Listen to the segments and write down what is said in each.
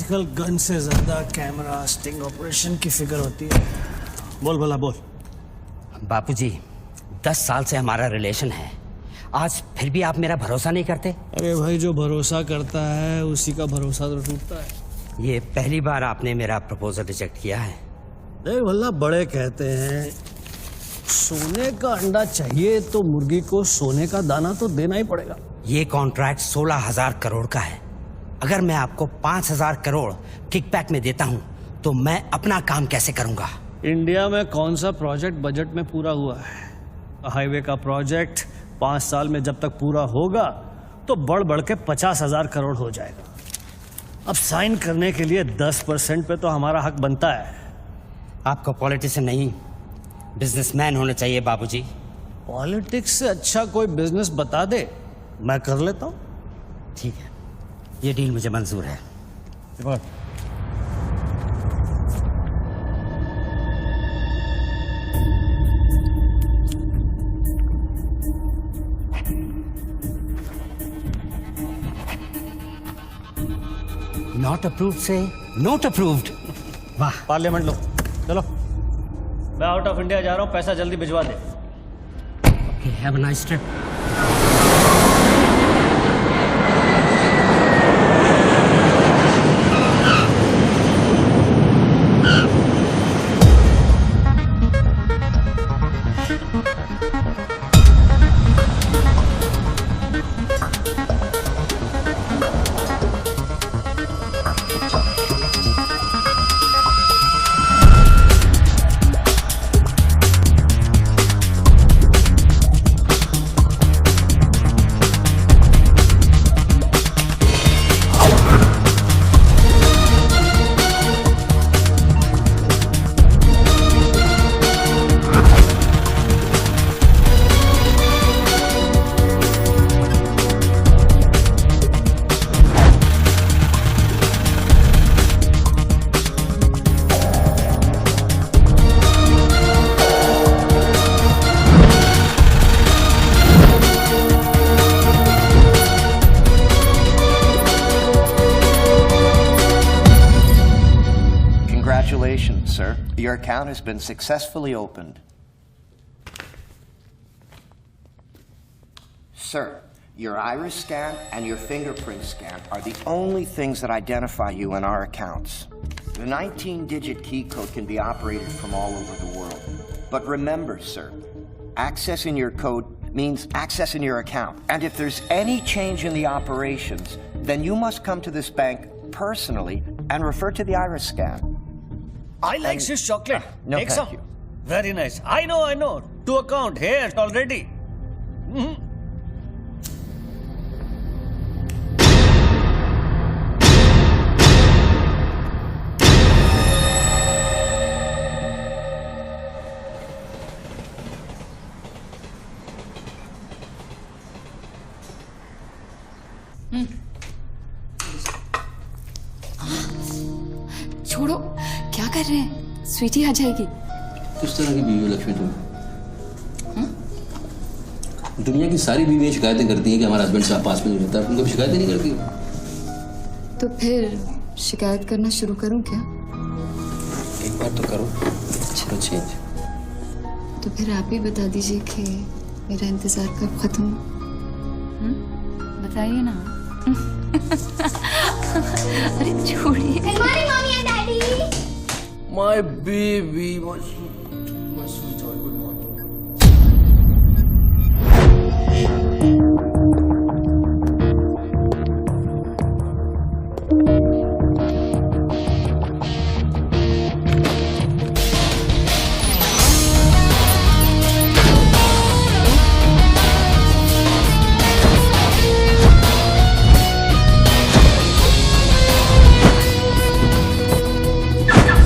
आजकल गन से ज्यादा कैमरा स्टिंग ऑपरेशन की फिक्र होती है। बोल भला बोल। बापूजी, 10 साल से हमारा रिलेशन है, आज फिर भी आप मेरा भरोसा नहीं करते? अरे भाई, जो भरोसा करता है उसी का भरोसा तो टूटता है। ये पहली बार आपने मेरा प्रपोजल रिजेक्ट किया है। देख भला, बड़े कहते हैं सोने का अंडा चाहिए तो मुर्गी को सोने का दाना तो देना ही पड़ेगा। ये कॉन्ट्रैक्ट 16,000 करोड़ का है। अगर मैं आपको 5,000 करोड़ किकबैक में देता हूं तो मैं अपना काम कैसे करूंगा? इंडिया में कौन सा प्रोजेक्ट बजट में पूरा हुआ है? हाईवे का प्रोजेक्ट 5 साल में जब तक पूरा होगा तो बढ़ बढ़ के 50,000 करोड़ हो जाएगा। अब साइन करने के लिए 10% पे तो हमारा हक बनता है। आपको पॉलिटिशियन नहीं, बिजनेसमैन होना चाहिए बाबूजी। पॉलिटिक्स से अच्छा कोई बिजनेस बता दे, मैं कर लेता हूँ। ठीक है, ये डील मुझे मंजूर है। नॉट अप्रूव्ड से नोट अप्रूव्ड। वाह। पार्लियामेंट लो, चलो। मैं आउट ऑफ इंडिया जा रहा हूँ, पैसा जल्दी भिजवा दे। Have a nice trip. Congratulations, sir. Your account has been successfully opened. Sir, your iris scan and your fingerprint scan are the only things that identify you in our accounts. The 19-digit key code can be operated from all over the world. But remember, sir, accessing your code means accessing your account. And if there's any change in the operations, then you must come to this bank personally and refer to the iris scan. I like Swiss chocolate. No, Take thank some. you. Very nice. I know. To account here already. छोड़ो, क्या कर रहे हैं? स्वीटी आ जाएगी। किस तरह की बीवी हो लक्ष्मी तुम? दुनिया की सारी बीवियां शिकायतें करती हैं कि हमारा हस्बैंड साहब पास में नहीं रहता, तुम कभी शिकायतें नहीं करती? तो फिर शिकायत करना शुरू करूं क्या? एक बार तो करो, चलो चेंज। तो फिर आप ही बता दीजिए कि मेरा इंतजार कब खत्म हो? बताइए ना। अरे छोड़िए। Morning, mommy and daddy. My baby, my sweetheart, good morning.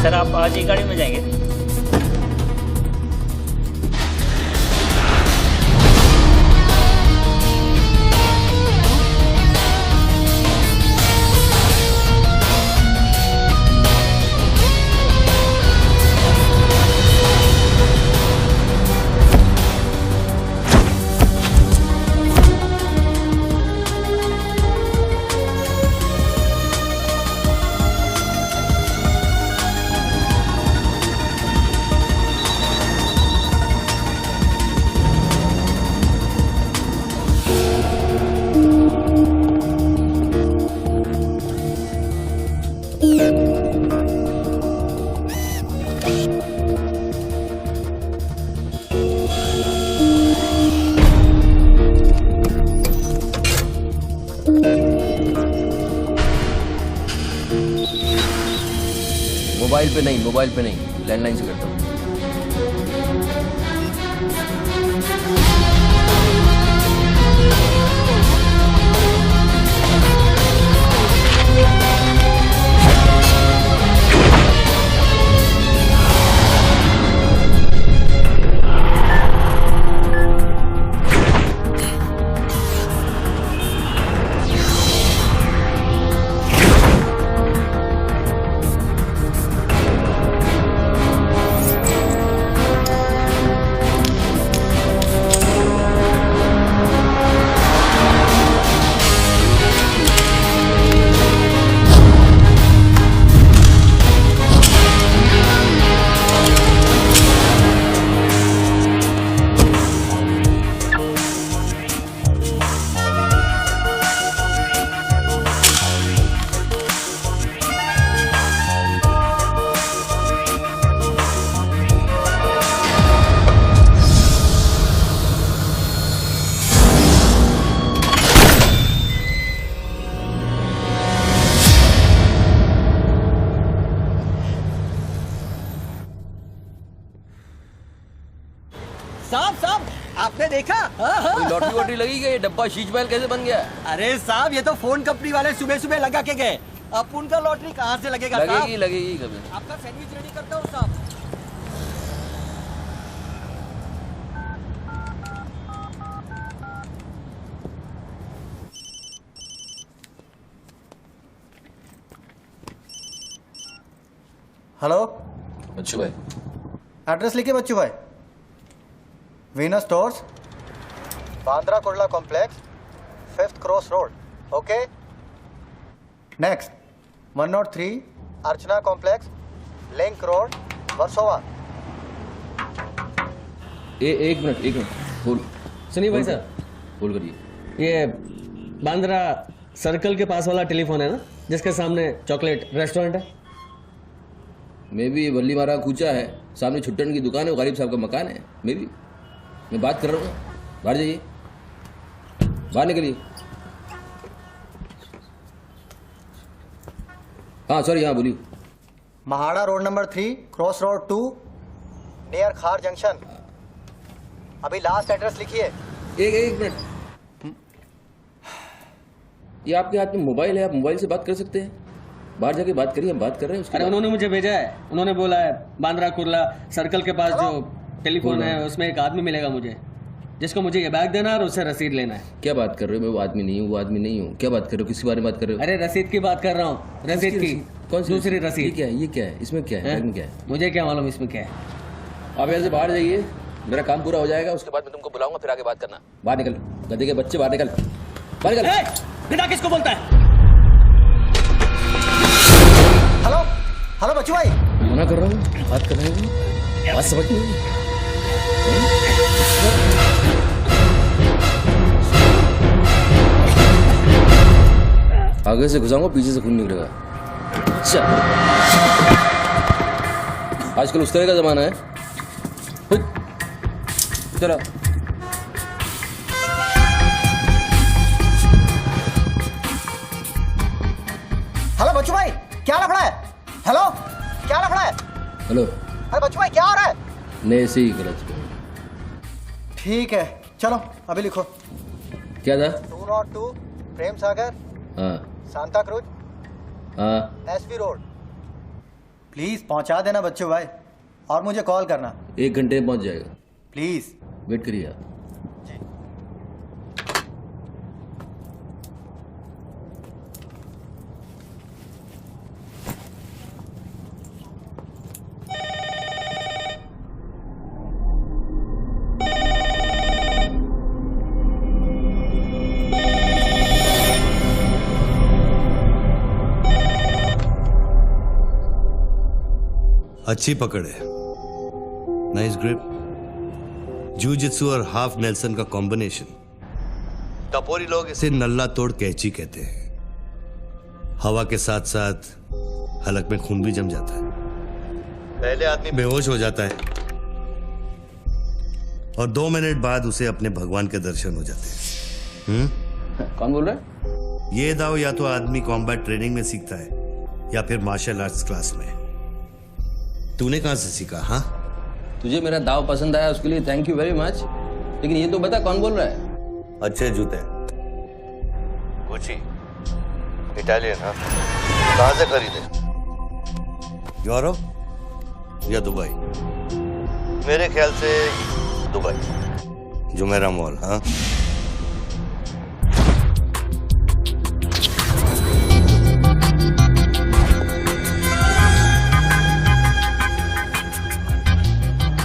Sir, आप आज ही गाड़ी में जाएंगे? मोबाइल पे नहीं, लैंडलाइन से करता हूँ। साहब आपने देखा? कोई लॉटरी वॉटरी लगी क्या? ये डब्बा शीश महल कैसे बन गया? अरे साहब ये तो फोन कंपनी वाले सुबह सुबह लगा के गए। अब उनका लॉटरी कहाँ से लगेगा? लगेगी कभी। आपका सैंडविच रेडी करता हूँ साहब। हेलो, बच्चू भाई, एड्रेस लिखिए बच्चू भाई। Venus stores, Bandra Kurla complex, 5th cross road. Okay. Next 103 अर्चना कॉम्प्लेक्स, लिंक रोड, वर्सोवा। एक मिनट होल्ड। सुनिए भाई साहब, होल्ड करिए। ये बांद्रा सर्कल के पास वाला टेलीफोन है ना, जिसके सामने चॉकलेट रेस्टोरेंट है? मे भी वल्ली मारा कूचा है, सामने छुट्टन की दुकान है, वो गरीब साहब का मकान है। मे भी मैं बात कर रहा हूँ, बाहर जाइए, बाहर निकलिए। हाँ सॉरी, हाँ बोलिए। MHADA road number 3 cross road 2 near खार जंक्शन। अभी लास्ट एड्रेस लिखिए। एक मिनट, ये आपके हाथ में मोबाइल है, आप मोबाइल से बात कर सकते हैं। बाहर जाके बात करिए, हम बात कर रहे हैं उसके अरे बाद। उन्होंने मुझे भेजा है, उन्होंने बोला है बांद्रा कुर्ला सर्कल के पास जो टेलीफोन है उसमें एक आदमी मिलेगा मुझे, जिसको मुझे ये बैग देना है और उससे रसीद लेना है। क्या बात कर रहे हो? मैं वो आदमी नहीं हूँ। क्या बात कर रहे हो? किसके बारे में बात कर रहे हो? अरे रसीद की बात कर रहा हूँ, रसीद की। कौन सी दूसरी ये रसीद। क्या है? इसमें क्या है? बैग में क्या है? मुझे क्या मालूम इसमें क्या है। आप यहाँ से बाहर जाइए, मेरा काम पूरा हो जाएगा, उसके बाद मैं तुमको बुलाऊंगा, फिर आगे बात करना। बाहर निकल, गधे के बच्चे, बाहर निकल, बाहर निकल। बिना किसको बोलता है? हेलो हेलो बच्चू भाई। मना कर रहा हूँ, बात कर रहे हैं, बात समझ नहीं। आगे से घुसाऊंगा, पीछे से खून निकलेगा। अच्छा, आजकल उस तरह का जमाना है। चलो हेलो बच्चू भाई, क्या लफड़ा है? हेलो, क्या लफड़ा है? हेलो, अरे बच्चू भाई क्या हो रहा है? नहीं ऐसे ही गलत। ठीक है चलो अभी लिखो। क्या था? 202 प्रेम सागर, हाँ सांता क्रूज, हाँ, एसवी रोड। प्लीज पहुंचा देना बच्चू भाई, और मुझे कॉल करना 1 घंटे में पहुंच जाएगा। प्लीज। वेट करिए आप। अच्छी पकड़ है, नाइस ग्रिप। जूजित्सु और हाफ नेल्सन का कॉम्बिनेशन। टपोरी लोग इसे नल्ला तोड़ कैची कहते हैं। हवा के साथ साथ हलक में खून भी जम जाता है। पहले आदमी बेहोश हो जाता है और 2 मिनट बाद उसे अपने भगवान के दर्शन हो जाते हैं। कौन बोल रहा है? ये दाव या तो आदमी कॉम्बैट ट्रेनिंग में सीखता है या फिर मार्शल आर्ट्स क्लास में। तूने कहां से सीखा? हाँ, तुझे मेरा दाव पसंद आया उसके लिए थैंक यू वेरी मच, लेकिन ये तो बता कौन बोल रहा है? अच्छे जूते, गुची, इटालियन। हाँ, कहां से खरीदे? यूरोप या दुबई? मेरे ख्याल से दुबई, जुमेरा मॉल। हाँ,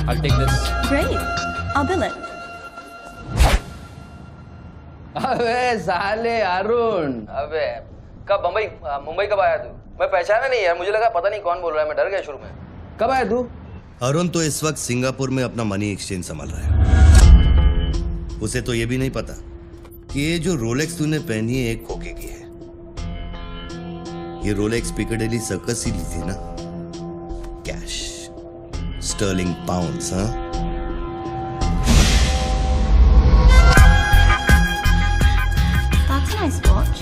I'll take this. Great. I'll bill it. अबे साले अरुण, अबे कब मुंबई कब आया तू? मैं पहचाना नहीं यार, मुझे लगा पता नहीं कौन बोल रहा है, मैं डर गया शुरू में। कब आया तू? अरुण तो इस वक्त सिंगापुर में अपना मनी एक्सचेंज संभाल रहा है। उसे तो ये भी नहीं पता कि ये जो रोलेक्स तूने पहनी है एक खोखे की है। ये रोलेक्स पिकाडेली सर्कस ही ली थी ना, कैश, स्टर्लिंग पाउंड्स। हाँ, That's a nice watch.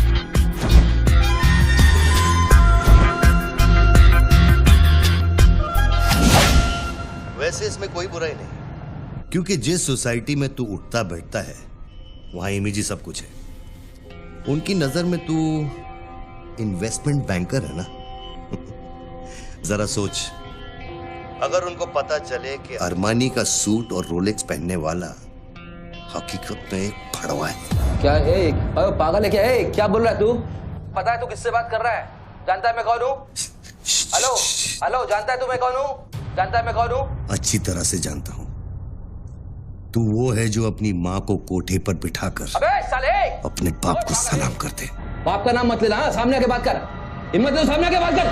वैसे इसमें कोई बुराई नहीं, क्योंकि जिस सोसाइटी में तू उठता बैठता है वहां इमेज ही सब कुछ है। उनकी नजर में तू इन्वेस्टमेंट बैंकर है ना। जरा सोच, अगर उनको पता चले कि अरमानी का सूट और रोलेक्स पहनने वाला हकीकत में एक फड़वा है। क्या है? पागल है क्या? क्या बोल रहा है तू? पता है तू किससे बात कर रहा है? जानता है मैं कौन हूँ? हेलो हेलो, जानता है तू मैं कौन हूँ? जानता है मैं कौन हूँ? अच्छी तरह से जानता हूं। तू वो है जो अपनी माँ को कोठे पर बिठाकर अबे साले अपने बाप को सलाम करते। बाप का नाम मत लेना, सामने आके बात कर। हिम्मत है तो सामने आके बात कर।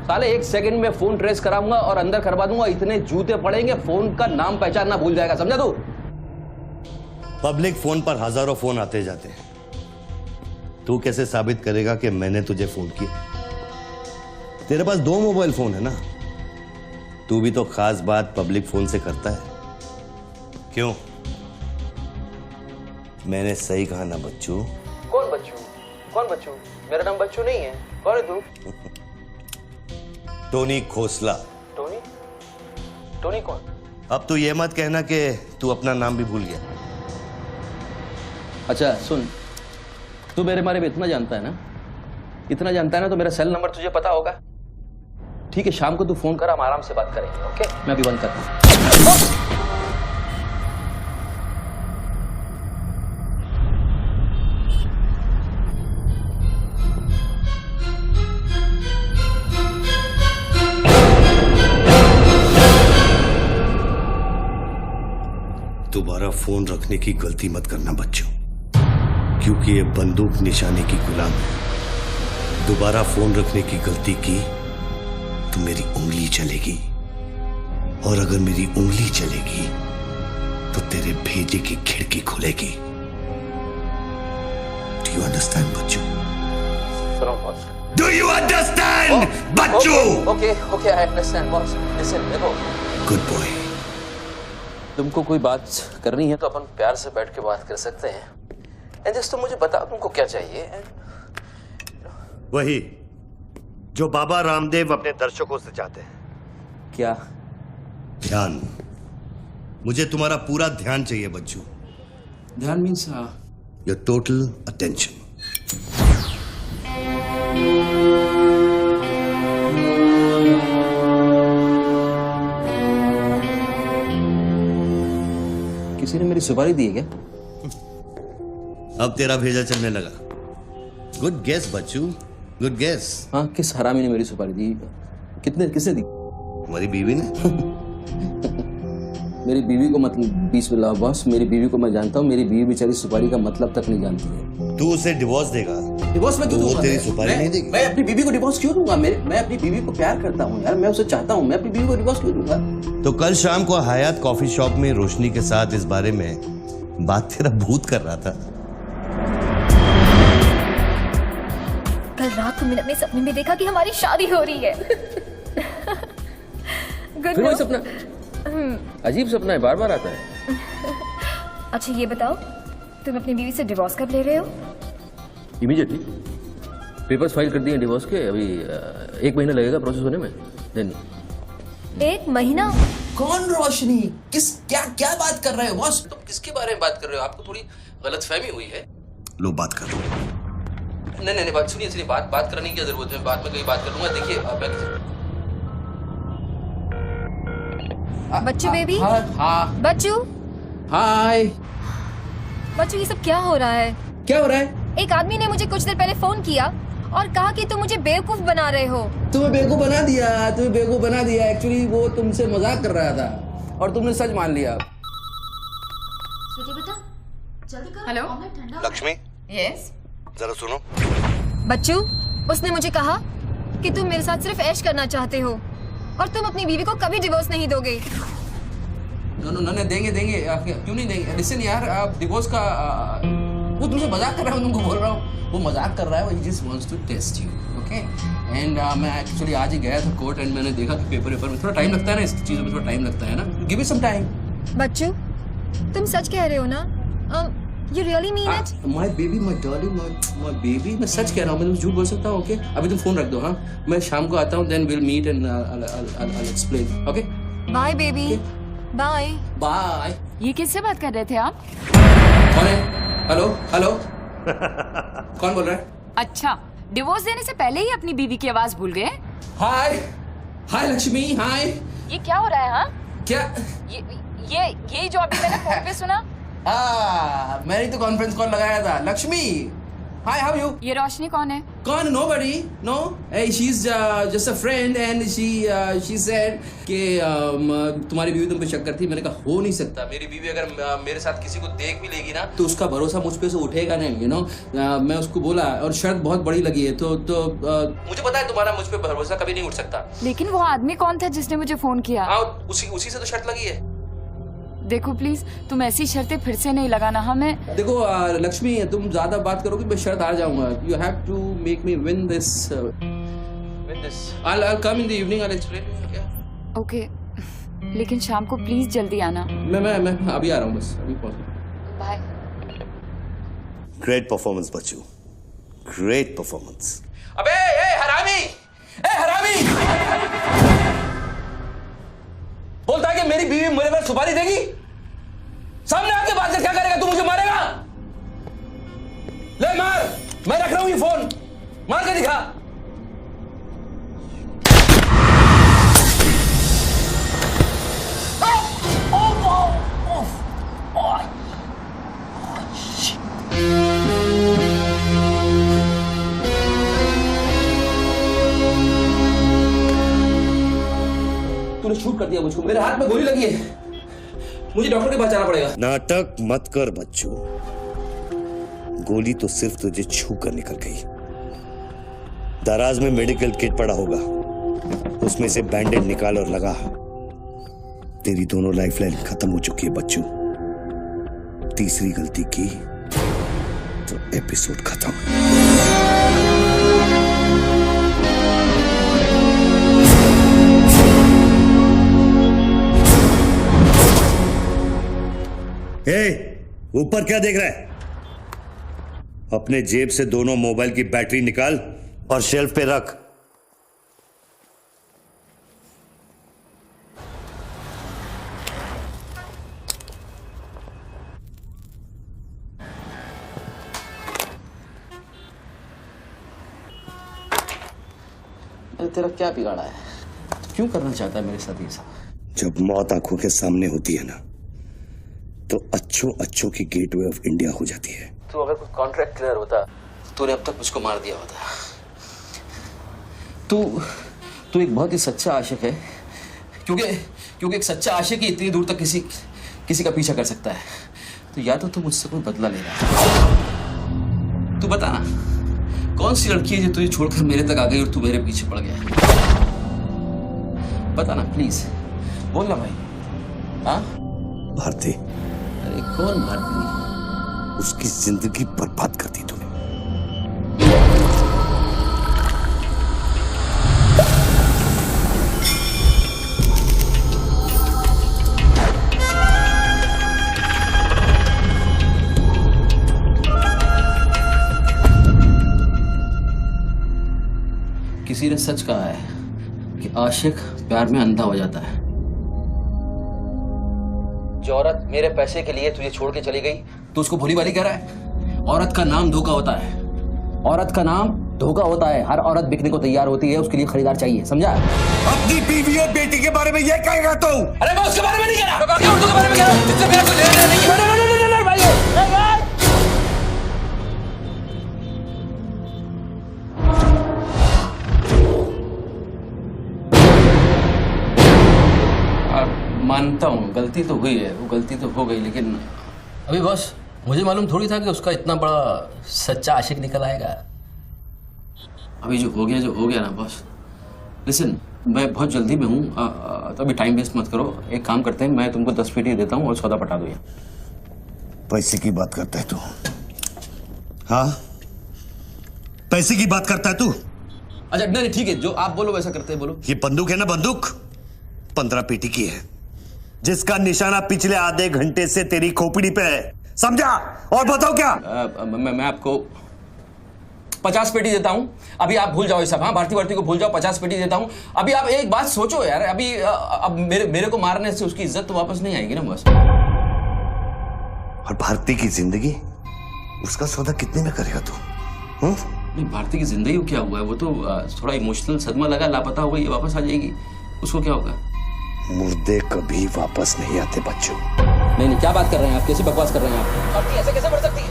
साले 1 सेकंड में फोन ट्रेस कराऊंगा और अंदर करवा दूंगा, इतने जूते पड़ेंगे फोन का नाम पहचानना भूल जाएगा, समझा तू? पब्लिक फोन पर हजारों फोन आते जाते हैं। तू कैसे साबित करेगा कि मैंने तुझे फोन किया? तेरे पास 2 मोबाइल फोन है ना। तू भी तो खास बात पब्लिक फोन से करता है, क्यों? मैंने सही कहा ना बच्चू? कौन बच्चू? कौन बच्चू? मेरा नाम बच्चू नहीं है। कौन है तू? टोनी खोसला। टोनी? टोनी कौन? अब तू ये मत कहना कि तू अपना नाम भी भूल गया। अच्छा सुन, तू मेरे बारे में इतना जानता है ना, इतना जानता है ना, तो मेरा सेल नंबर तुझे पता होगा। ठीक है, शाम को तू फोन कर, हम आराम से बात करेंगे। ओके, मैं अभी बंद करता हूं। दोबारा फोन रखने की गलती मत करना बच्चों, क्योंकि ये बंदूक निशाने की गुलाम है। दोबारा फोन रखने की गलती की तो मेरी उंगली चलेगी, और अगर मेरी उंगली चलेगी तो तेरे भेजे की खिड़की खुलेगी। Do you understand Bachchu? Do you understand Bachchu? Okay okay, I understand boss. Listen, देखो, गुड बॉय। तुमको कोई बात करनी है तो अपन प्यार से बैठ के बात कर सकते हैं। एंड जस्ट तुम मुझे बताओ तुमको क्या चाहिए। वही जो बाबा रामदेव अपने दर्शकों से चाहते हैं। क्या? ध्यान। मुझे तुम्हारा पूरा ध्यान चाहिए बच्चू। ध्यान मीन्स योर टोटल अटेंशन। किसी ने मेरी सुपारी दी है क्या? अब तेरा भेजा चलने लगा। गुड गेस बच्चू, गुड गेस। हाँ, किस हरामी ने मेरी सुपारी दी? किसने दी? हमारी बीवी ने। मेरी बीवी को मतलब 20 लाख बॉस, मेरी बीवी को मैं जानता हूँ। मेरी बीवी बेचारी सुपारी का मतलब तक नहीं जानती है। तू उसे डिवोर्स देगा? डिवोर्स में क्यों दूंगा? तेरी सुपारी नहीं देगी? मैं अपनी बीवी को डिवोर्स क्यों दूंगा? मैं अपनी बीवी को प्यार करता हूँ यार, मैं उसे चाहता हूँ। मैं अपनी बीवी को डिवोर्स क्यों दूंगा? तो कल शाम को हयात कॉफी शॉप में रोशनी के साथ इस बारे में बात तेरा भूत कर रहा था। कल रात को मैंने अपने सपने में देखा कि हमारी शादी हो रही है। Good फिर वही no? सपना? अजीब सपना है, बार बार आता है। अच्छा ये बताओ, तुम अपनी बीवी से डिवोर्स कब ले रहे हो? इमीडिएटली। पेपर्स फाइल कर दिए डिवोर्स के, अभी 1 महीना लगेगा प्रोसेस होने में। देन 1 महीना? कौन रोशनी? क्या क्या बात कर रहे हो बॉस? तुम किसके बारे में बात कर रहे हो? आपको थोड़ी गलतफहमी हुई है। लो बात कर। नहीं बात सुनिए, बात करने की क्या जरूरत है? बाद में कहीं बात कर लूंगा। देखिए बच्चू बेबी। हाँ बच्चू। हाय। बच्चू ये सब क्या हो रहा है? क्या हो रहा है? एक आदमी ने मुझे कुछ देर पहले फोन किया और कहा कि तुम मुझे बेवकूफ बना रहे हो। तुम्हें बेवकूफ बना दिया। एक्चुअली वो तुमसे मजाक कर रहा था और तुमने सच मान लिया। Hello Lakshmi, yes. जरा सुनो। बच्चू, उसने मुझे कहा कि तुम मेरे साथ सिर्फ ऐश करना चाहते हो और तुम अपनी बीवी को कभी डिवोर्स नहीं दोगे। नहीं देंगे। क्यों नहीं देंगे? लिसन यार, आप डिवोर्स का वो तुमसे मजाक कर रहा हूँ, तुमको बोल रहा हूँ। वो मजाक कर रहा है, वो just wants to test you, okay? And मैं एक्चुअली आज ही गया था कोर्ट एंड मैंने देखा कि पेपर में थोड़ा टाइम लगता है ना, इस चीज़ों में थोड़ा टाइम लगता है ना। Give me some time. बच्चू, तुम सच कह रहे हो ना? You really mean it? My baby, my darling, my baby, मैं सच कह रहा हूँ। मैं झूठ बोल सकता हूँ? ओके, अभी तुम फोन रख दो। हाँ, मैं शाम को आता हूँ, then we'll meet and I'll explain. Okay? Bye baby. Bye. Bye. ये किससे बात कर रहे थे आप? कौन है? हेलो कौन बोल रहा है? अच्छा, डिवोर्स देने से पहले ही अपनी बीवी की आवाज भूल गए? हाय लक्ष्मी, हाय। ये क्या हो रहा है? हाँ, क्या? ये जो अभी मैंने फोन पे सुना। मैंने तो कॉन्फ्रेंस कॉल लगाया था। Lakshmi, hi, how you? ये रोशनी कौन है? कौन? Nobody, no. She is just a friend and she said कि तुम्हारी बीवी तुम पे शक करती। मैंने कहा हो नहीं सकता, मेरी बीवी अगर मेरे साथ किसी को देख भी लेगी ना तो उसका भरोसा मुझ पे से उठेगा नहीं, यू नो। मैं उसको बोला और शर्त बहुत बड़ी लगी है, तो मुझे पता है तुम्हारा मुझ पे भरोसा कभी नहीं उठ सकता। लेकिन वो आदमी कौन था जिसने मुझे फोन किया? हाँ, उसी से तो शर्त लगी है। देखो प्लीज, तुम ऐसी शर्तें फिर से नहीं लगाना। हमें देखो लक्ष्मी, तुम ज्यादा बात करोगे मैं शर्त हार जाऊंगा। You have to make me win this. I'll come in the evening, I'll explain. Okay, लेकिन शाम को प्लीज जल्दी आना। मैं अभी आ रहा हूँ, बस अभी पहुंच। बाय। ग्रेट परफॉर्मेंस बच्चू, ग्रेट परफॉर्मेंस। अबे हरामी, बोलता है कि मेरी बीवी मेरे पर सुपारी देगी। सामने आके बात कर, क्या करेगा? तू मुझे मारेगा? ले मार, मैं रख रहा हूं ये फोन, मार के दिखा। तूने शूट कर दिया मुझको, मेरे हाथ में गोली लगी है, मुझे डॉक्टर के पास जाना पड़ेगा। नाटक मत कर बच्चू, गोली तो सिर्फ तुझे छू कर निकल गई। दराज में मेडिकल किट पड़ा होगा, उसमें से बैंडेड निकाल और लगा। तेरी दोनों लाइफलाइन खत्म हो चुकी है बच्चू। तीसरी गलती की तो एपिसोड खत्म। ऊपर क्या देख रहा है? अपने जेब से दोनों मोबाइल की बैटरी निकाल और शेल्फ पे रख। तेरा क्या बिगाड़ा है? क्यों करना चाहता है मेरे साथ ये सब? जब मौत आंखों के सामने होती है ना, तो अच्छों की गेटवे ऑफ इंडिया हो जाती है। तो अगर कुछ कॉन्ट्रैक्ट क्लियर होता, तूने अब तक मुझको मार दिया होता। तू एक बहुत ही सच्चा आशिक है, क्योंकि एक सच्चा आशिक ही इतनी दूर तक किसी का पीछा कर सकता है। तो या तो तू मुझसे कोई बदला ले रहा है। तू बता ना, कौन सी लड़की है जो तुझे छोड़कर मेरे तक आ गई और तू मेरे पीछे पड़ गया? बता ना प्लीज, बोल ना भाई। हाँ, भारती। अरे कौन भारती? उसकी जिंदगी बर्बाद कर दी तूने। किसी ने सच कहा है कि आशिक प्यार में अंधा हो जाता है। जो औरत मेरे पैसे के लिए तुझे छोड़ के चली गई तो उसको भोली भाली कह रहा है। औरत का नाम धोखा होता है। औरत का नाम धोखा होता है। हर औरत बिकने को तैयार होती है, उसके लिए खरीदार चाहिए, समझा? अपनी बीवी और बेटी के बारे में ये कहेगा तू? अरे मैं उसके बारे में नहीं कह रहा, मैं उर्दू के बारे में कह रहा हूं, जिससे मेरा कोई लेना देना नहीं है। भाई मानता हूँ गलती तो हुई है, वो गलती तो हो गई, लेकिन अभी बस मुझे मालूम थोड़ी था कि उसका इतना बड़ा सच्चा आशिक निकल आएगा। अभी जो हो गया ना बॉस। लिसन, मैं बहुत जल्दी में हूँ, तो अभी टाइम वेस्ट मत करो। एक काम करते हैं, मैं तुमको 10 पेटी देता हूँ और सौदा पटा दो। पैसे की बात करता है तू? हाँ, पैसे की बात करता है तू? अच्छा नहीं ठीक है, जो आप बोलो वैसा करते हैं, बोलो। ये बंदूक है ना, बंदूक 15 पेटी की है, जिसका निशाना पिछले आधे घंटे से तेरी खोपड़ी पे है, समझा? और बताओ क्या? मैं आपको 50 पेटी देता हूं। अभी आप भूल जाओ ये सब। हाँ, भारती को भूल जाओ, 50 पेटी देता हूं। अभी आप एक बात सोचो यार, अभी अब मेरे को मारने से उसकी इज्जत तो वापस नहीं आएगी ना बस। और भारती की जिंदगी, उसका सौदा कितने में करेगा तू? नहीं, भारती की जिंदगी को क्या हुआ है? वो तो थोड़ा इमोशनल सदमा लगा, लापता हो गई, वापस आ जाएगी। उसको क्या होगा? मुर्दे कभी वापस नहीं आते बच्चों। नहीं, क्या बात कर रहे हैं आप? कैसी बकवास कर रहे हैं आप? भारती ऐसे कैसे बढ़ सकती है?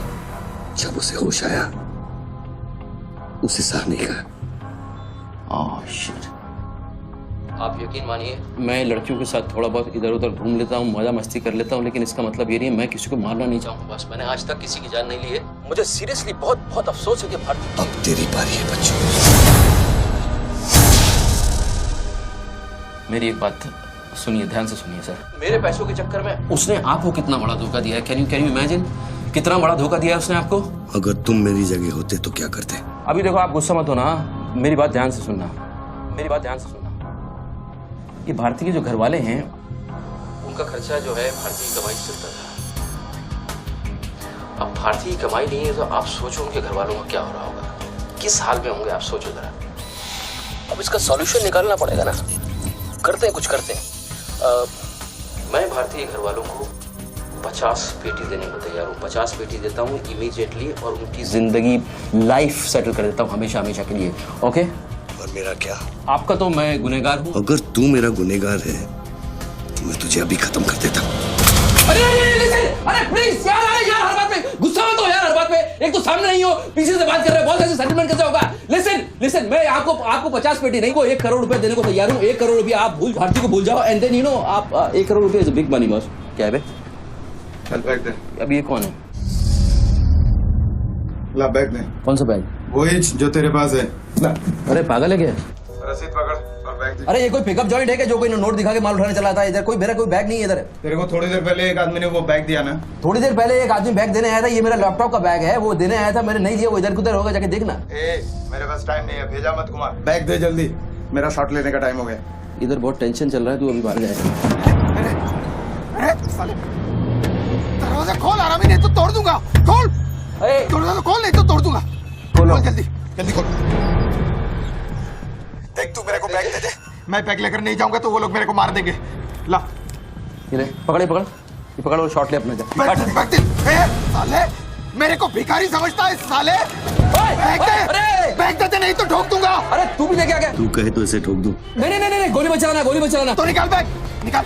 जब उसे होश आया, उसे सहने का। शिट। आप यकीन मानिए, मैं लड़कियों के साथ थोड़ा बहुत इधर उधर घूम लेता हूँ, मजा मस्ती कर लेता हूँ, लेकिन इसका मतलब ये नहीं है मैं किसी को मारना नहीं चाहूँगा। बस मैंने आज तक किसी की जान नहीं ली है। मुझे सीरियसली बहुत बहुत अफसोस है कि भारती। अब तेरी बारी है बच्चों। मेरी एक बात सुनिए, ध्यान से सुनिए सर। मेरे पैसों के चक्कर में उसने आपको कितना बड़ा धोखा दिया है? Can you imagine? कितना बड़ा धोखा दिया है उसने आपको? अगर तुम मेरी जगह होते तो क्या करते? अभी देखो, आप गुस्सा मत होना, मेरी बात ध्यान से सुनना, मेरी बात ध्यान से सुनना। ये भारती के जो घर वाले हैं, उनका खर्चा जो है भारती की कमाई से चलता था। अब भारती की कमाई नहीं है तो आप सोचो उनके घर वालों का क्या हो रहा होगा, किस हाल में होंगे, आप सोचो जरा। अब इसका सॉल्यूशन निकालना पड़ेगा ना। करते हैं, कुछ करते हैं। मैं भारतीय घर वालों को 50 पेटी देने को तैयार हूँ। 50 पेटी देता हूँ इमीडिएटली, और उनकी जिंदगी लाइफ सेटल कर देता हूँ हमेशा हमेशा के लिए। ओके? और मेरा क्या? आपका तो मैं गुनहगार हूँ। अगर तू मेरा गुनहगार है तो मैं तुझे अभी खत्म कर देता हूँ। अरे प्लीज यार, हर बात में गुस्सा मत हो यार, हर बात में। एक तो सामने नहीं हो, पीछे से बात कर रहे हो, बहुत ऐसे सेटलमेंट कैसे होगा? लिसन, मैं आपको 50 पेटी नहीं, वो 1 करोड़ रुपए देने को तैयार हूँ। 1 करोड़ रुपया आप भारती को भूल जाओ, एंड देन यू नो आप 1 करोड़ रुपया is a big money boss. क्या है बे? चल बैग दे। अब ये कौन है? ला बैग दे। कौन सा बैग? वही जो तेरे पास है। ला। अरे पागल है क्या? रसीद पकड़ और बैग दे। अरे ये कोई पिकअप जॉइंट है क्या जो कोई नोट दिखा के माल उठाने चला था? इधर मेरा कोई बैग नहीं है इधर। तेरे को थोड़ी देर पहले एक आदमी ने वो बैग दिया ना? थोड़ी देर पहले एक आदमी बैग देने आया था। ये मेरा लैपटॉप का बैग है, वो देने आया था, मैंने नहीं दिया। वो इधर उधर होगा, जाके देखना। मेरे पास टाइम नहीं है, भेजा मत घुमा। बैग दे जल्दी, मेरा शॉट लेने का टाइम हो गया। इधर बहुत टेंशन चल रहा है, तू अभी बाहर जाएगा। दरवाजा खोल, आराम नहीं तो तोड़ दूंगा। खोल, दरवाजा खोल, नहीं तो तोड़ दूंगा। खोल जल्दी, जल्दी खोल। देख, तू मेरे को बैग दे दे। मैं बैग लेकर नहीं जाऊंगा तो वो लोग मेरे को मार देंगे। ला, ये ले, पकड़ और शॉट ले अपना। बैग दे। साले, मेरे को भिखारी समझता है साले। बैग दे, नहीं तो ठोक दूंगा। अरे तू भी लेके आ गया? तू कहे तो इसे ठोक दूं? नहीं, गोली मत चलाना। तो निकाल बैग, निकाल।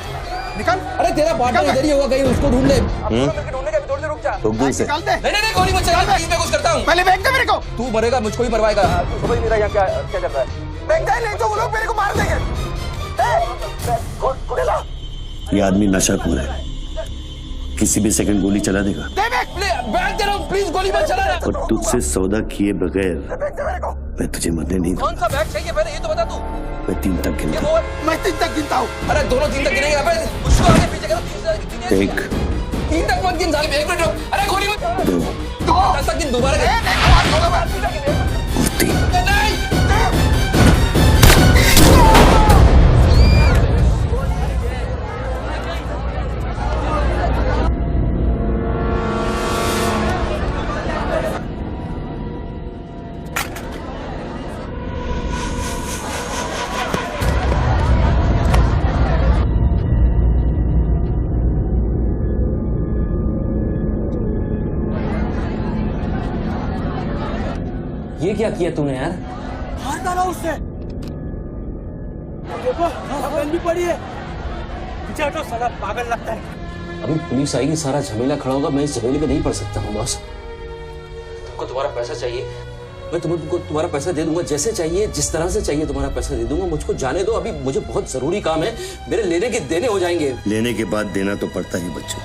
अरे तेरा पार्टनर इधर ही होगा कहीं, उसको ढूंढ ले। ढूंढने का थोड़ी देर रुक जा। ठोक दूं इसे? निकाल दे। नहीं, गोली मत चला, मैं कुछ करता हूँ। पहले बैग दे मेरे को। तू मरेगा, मुझको ही मरवाएगा। समझ नहीं रहा यहाँ क्या चल रहा है। बैग दे, नहीं तो वो लोग मेरे को मार देंगे। ये आदमी नशाखोर है, किसी भी सेकंड गोली चला देगा। बैग दे रहा हूँ, प्लीज गोली मत चलाना। और तुझसे सौदा किए बगैर मैं तुझे मरने नहीं दूंगा। कौन सा बैग चाहिए पहले ये तो बता तू। मैं 3 तक गिनता हूँ। मैं 3 तक गिनता हूँ। अरे दोनों 3 तक गिनेंगे। उसको आगे पीछे करो। 1 3 तक मत गिन साले, 1 मिनट रुक। अरे गोली मत। 2 10 तक गिन दोबारा। 3। क्या किया तूने यार? मार डाला उससे। देखो गन भी पड़ी है। पीछे हटो, साला पागल लगता है। अभी पुलिस आएगी, सारा झमेला खड़ा होगा, मैं इस झमेले में नहीं पड़ सकता हूँ बॉस। तुमको तुम्हारा पैसा चाहिए, मैं तुमको तुम्हारा पैसा दे दूंगा, जैसे चाहिए जिस तरह से चाहिए तुम्हारा पैसा दे दूंगा। मुझको जाने दो, अभी मुझे बहुत जरूरी काम है, मेरे लेने के देने हो जाएंगे। लेने के बाद देना तो पड़ता ही बच्चों।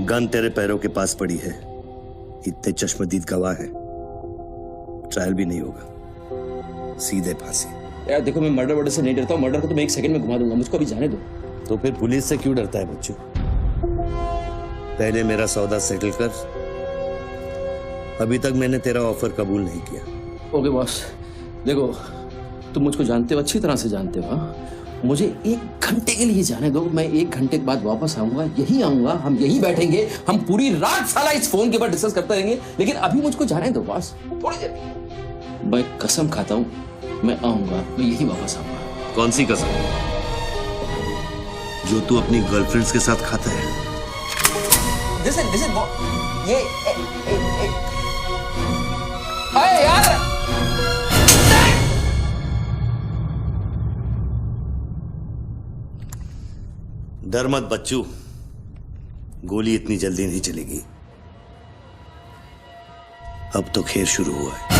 गन तेरे पैरों के पास पड़ी है, इतने चश्मदीद गवाह है, ट्रायल भी नहीं होगा, सीधे फांसी। यार देखो, मैं मर्डर से नहीं डरता हूँ, मर्डर को तो मैं 1 सेकंड में घुमा दूंगा, मुझको अभी जाने दो। तो फिर पुलिस से क्यों डरता है बच्चों? पहले मेरा सौदा सेटल कर। अभी तक मैंने तेरा ऑफर कबूल नहीं किया। ओके बॉस, देखो तुम मुझको जानते हो, अच्छी तरह से जानते हो। मुझे 1 घंटे के लिए जाने दो, मैं 1 घंटे के बाद वापस आऊंगा, यही आऊंगा, हम यही बैठेंगे, हम पूरी रात साला इस फोन के ऊपर डिस्कस करते रहेंगे, लेकिन अभी मुझको जाने दो बॉस, थोड़ी देर। मैं कसम खाता हूँ, मैं आऊंगा, मैं यही वापस आऊंगा। कौन सी कसम? जो तू अपनी गर्लफ्रेंड्स के साथ खाता है। Listen, ये अरे यार, डर मत बच्चू, गोली इतनी जल्दी नहीं चलेगी। अब तो खेल शुरू हुआ है।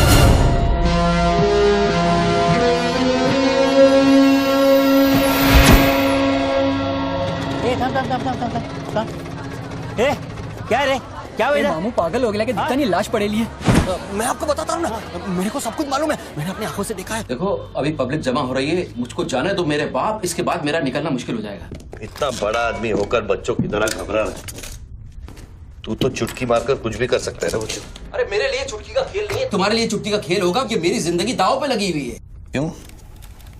क्या रे, क्या हुआ? मामू पागल हो गया कि दिखता नहीं, लाश पड़ेली है। मैं आपको बताता हूँ ना, मेरे को सब कुछ मालूम है, मैंने अपनी आंखों से देखा है। देखो अभी पब्लिक जमा हो रही है, मुझको जाने दो मेरे बाप, इसके बाद मेरा निकलना मुश्किल हो जाएगा। इतना बड़ा आदमी होकर बच्चों की तरह घबरा रहा है। तू तो चुटकी मारकर कुछ भी कर सकता है ना बच्चों। अरे मेरे लिए चुटकी का खेल नहीं है, तुम्हारे लिए चुटकी का खेल होगा कि मेरी जिंदगी दांव पे लगी हुई है। क्यों?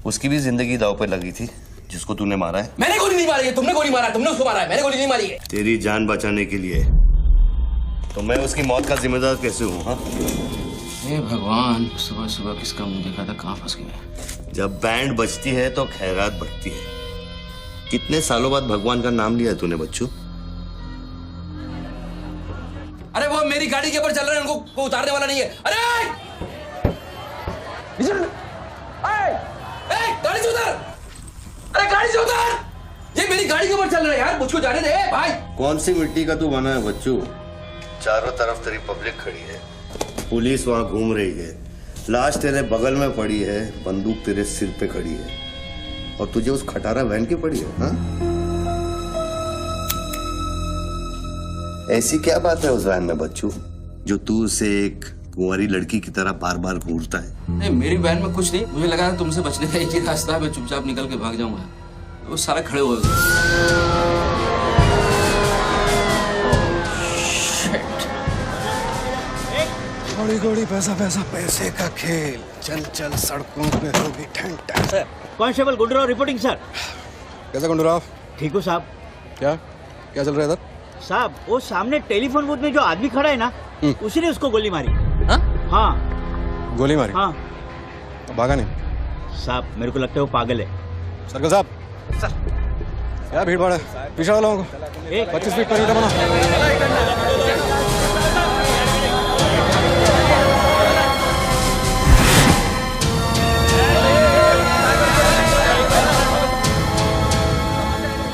उसकी भी जिंदगी दांव पे लगी थी जिसको तूने मारा है। मैंने गोली नहीं मारी है, तुमने गोली मारा है, तुमने उसको मारा है, मैंने गोली नहीं मारी है। तेरी जान बचाने के लिए तो मैं उसकी मौत का जिम्मेदार कैसे हूँ? हाँ, हे भगवान, सुबह सुबह किसका मुंह देखा था, कहाँ फंस गए। जब बैंड बजती है तो खैरात बढ़ती है। कितने सालों बाद भगवान का नाम लिया तूने बच्चू? अरे वो मेरी गाड़ी के ऊपर चल रहे हैं, उनको उतारने वाला नहीं है। अरे गाड़ी से उतर, अरे गाड़ी से उतर, ये मेरी गाड़ी के ऊपर चल रहा है यार, मुझको जाने दे भाई। कौन सी मिट्टी का तू बना है बच्चू? चारों तरफ तेरी पब्लिक खड़ी है, पुलिस वहां घूम रही है, लाश तेरे बगल में पड़ी है, बंदूक तेरे सिर पे खड़ी है, और तुझे उस खटारा वैन की पड़ी है। हाँ? ऐसी क्या बात है उस वैन में बच्चू जो तू उसे एक कुंवारी लड़की की तरह बार बार घूरता है? नहीं, मेरी वैन में कुछ नहीं, मुझे लगा तुमसे बचने का एक ही रास्ता है, मैं चुपचाप निकल के भाग जाऊंगा। वो सारे खड़े हुए थोड़ी थोड़ी पैसा पैसा, पैसे का खेल, चल चल सड़कों पे होगी ठंड। Constable Gundurao reporting sir. कैसा गुंडूराव? ठीक हो साहब? क्या क्या चल रहा है इधर? साहब वो सामने टेलीफोन बूथ में जो आदमी खड़ा है ना, उसी ने उसको गोली मारी। हाँ गोली मारी? हाँ। तो भागा नहीं? साहब मेरे को लगता है वो पागल है। सर्कल साहब, सर क्या भीड़ भाड़ है, पीछे वालों को 25 फीट पर बना।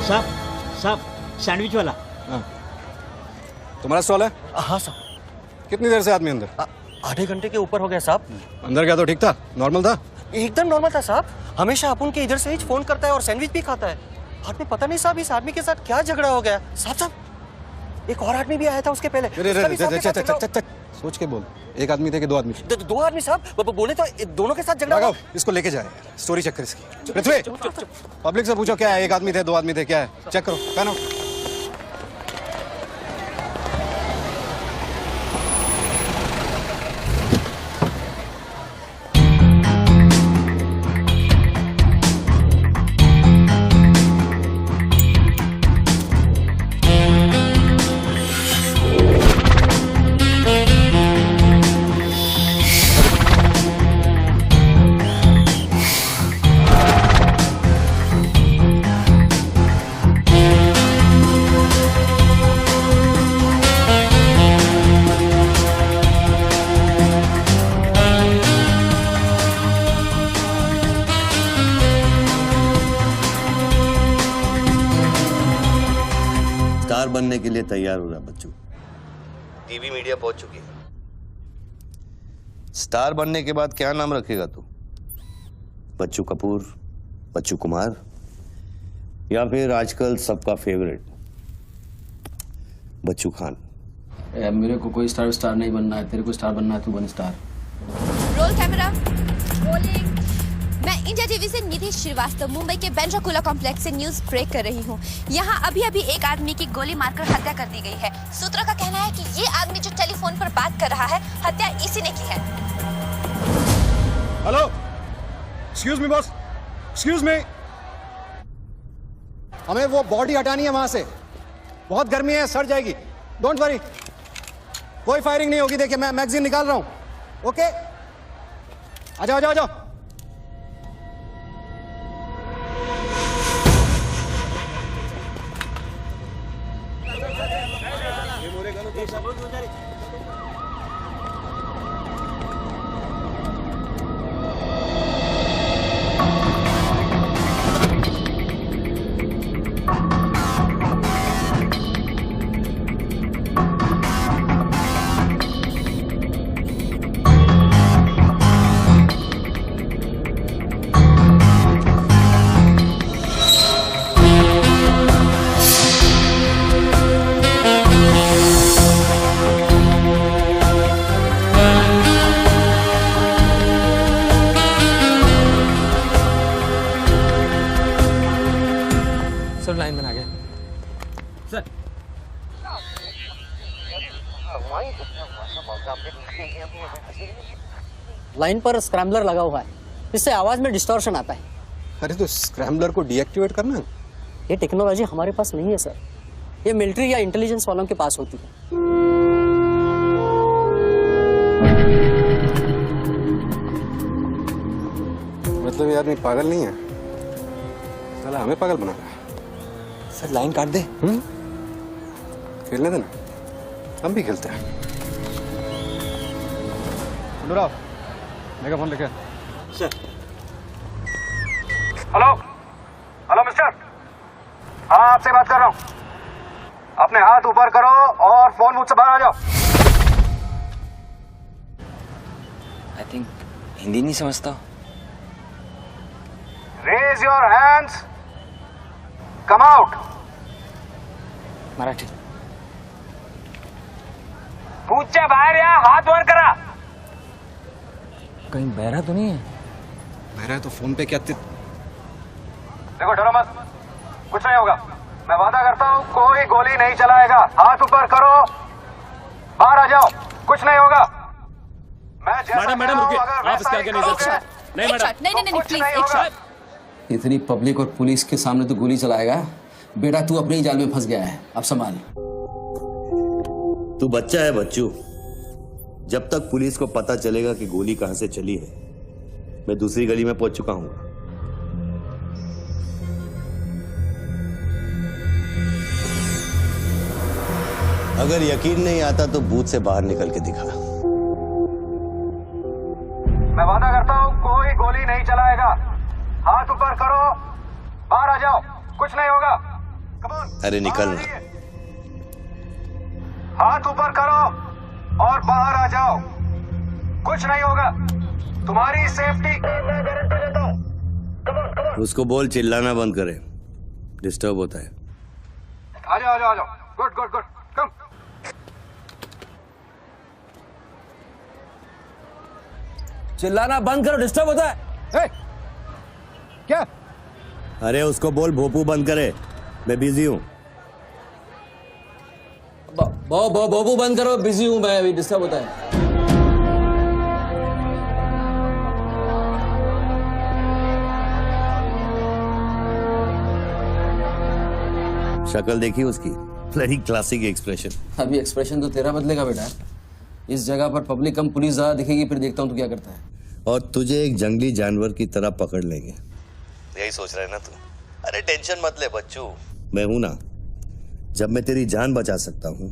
साहब साहब सैंडविच वाला। तुम्हारा स्टॉल है? हाँ साहब। कितनी देर से आदमी अंदर? आधे घंटे के ऊपर हो गया साहब। अंदर गया तो ठीक था, नॉर्मल था? एकदम नॉर्मल था साहब, हमेशा अपन के इधर से ही फोन करता है और सैंडविच भी खाता है। बाद में पता नहीं साहब इस आदमी के साथ क्या झगड़ा हो गया। साहब साहब एक और आदमी भी आया था उसके पहले। सोच के बोल, एक आदमी थे कि 2 आदमी? 2 आदमी साहब, बोले तो दोनों के साथ झगड़ा हुआ। इसको लेके जाए, स्टोरी चेक कर इसकी। पृथ्वी, पब्लिक से पूछो क्या है, 1 आदमी थे 2 आदमी थे, क्या है, चेक करो। पहनो। बनने के लिए तैयार हो रहा बच्चू। टीवी मीडिया पहुंच चुकी है। स्टार बनने के बाद क्या नाम रखेगा तू? बच्चू कपूर, बच्चू कुमार, या फिर आजकल सबका फेवरेट बच्चू खान? मेरे को कोई स्टार नहीं बनना है, तेरे को स्टार बनना है, तू बन स्टार। Roll camera, rolling. मैं इंडिया टीवी से निधि श्रीवास्तव मुंबई के बेंड्रा कॉम्प्लेक्स से न्यूज ब्रेक कर रही हूँ। यहाँ अभी अभी एक आदमी की गोली मारकर हत्या कर दी गई है। सूत्रों का कहना है कि ये आदमी जो टेलीफोन पर बात कर रहा है, हत्या इसी ने की है। Hello, excuse me boss, excuse me. हमें वो बॉडी हटानी है वहां से, बहुत गर्मी है, सड़ जाएगी। डोंट वरी, कोई फायरिंग नहीं होगी। देखिए मैं मैगजीन निकाल रहा हूं। ओके, आ जाओ, आ जाओ, आ जाओ। सब लाइन बना गए सर। लाइन पर स्क्रैम्बलर लगा हुआ है, इससे आवाज में डिस्टॉर्शन आता है। अरे तो स्क्रैम्बलर को डीएक्टिवेट करना। ये टेक्नोलॉजी हमारे पास नहीं है सर, ये मिलिट्री या इंटेलिजेंस वालों के पास होती है। मतलब ये आदमी पागल नहीं है, साला हमें पागल बना रहा है। सर लाइन काट दे। खेलने देना, हम भी खेलते हैं। अनुराग, मेगा फोन लेके। सर। हेलो, हेलो मिस्टर, हाँ आपसे बात कर रहा हूँ। अपने हाथ ऊपर करो और फोन मुझसे बाहर आ जाओ। आई थिंक हिंदी नहीं समझता। Raise your hands, come out. Marathi. पूछे बाहर या हाथ ऊपर करा। कहीं बहरा तो नहीं है? बहरा है तो फोन पे क्या देखो, डरो मत, कुछ नहीं होगा। मैं वादा करता हूँ कोई गोली नहीं चलाएगा। हाथ ऊपर करो, बाहर आ जाओ, कुछ नहीं होगा। मैडम रुकिए, आप इसके आगे नहीं जा सकते। नहीं मैडम, नहीं प्लीज एक शॉट। इतनी पब्लिक और पुलिस के सामने तो गोली चलाएगा? बेटा तू अपने ही जाल में फंस गया है, अब संभाल। तू बच्चा है बच्चू। जब तक पुलिस को पता चलेगा कि गोली कहां से चली है, मैं दूसरी गली में पहुंच चुका हूं। अगर यकीन नहीं आता तो बूथ से बाहर निकल के दिखा। मैं वादा करता हूँ कोई गोली नहीं चलाएगा। हाथ ऊपर करो, बाहर आ जाओ, कुछ नहीं होगा। अरे निकल ना। हाथ ऊपर करो और बाहर आ जाओ, कुछ नहीं होगा। तुम्हारी सेफ्टी गारंटी देता हूं। उसको बोल चिल्लाना बंद करे, डिस्टर्ब होता है। आ जाओ, आ जाओ, आ जाओ। गुड गुड गुड, कम। चिल्लाना बंद करो, डिस्टर्ब होता है। क्या? अरे उसको बोल भोपू बंद करे, मैं बिजी हूँ। बोबू बंद करो, बिजी हूँ मैं, अभी डिस्टर्ब होता है। शक्ल देखी उसकी, ब्लडी क्लासिक एक्सप्रेशन। अभी एक्सप्रेशन तो तेरा बदलेगा बेटा। इस जगह पर पब्लिक कम पुलिस ज्यादा दिखेगी, फिर देखता हूँ तू क्या करता है। और तुझे एक जंगली जानवर की तरह पकड़ लेंगे। यही सोच रहा है ना तू? अरे टेंशन मत ले बच्चू, मैं हूं ना। जब मैं तेरी जान बचा सकता हूं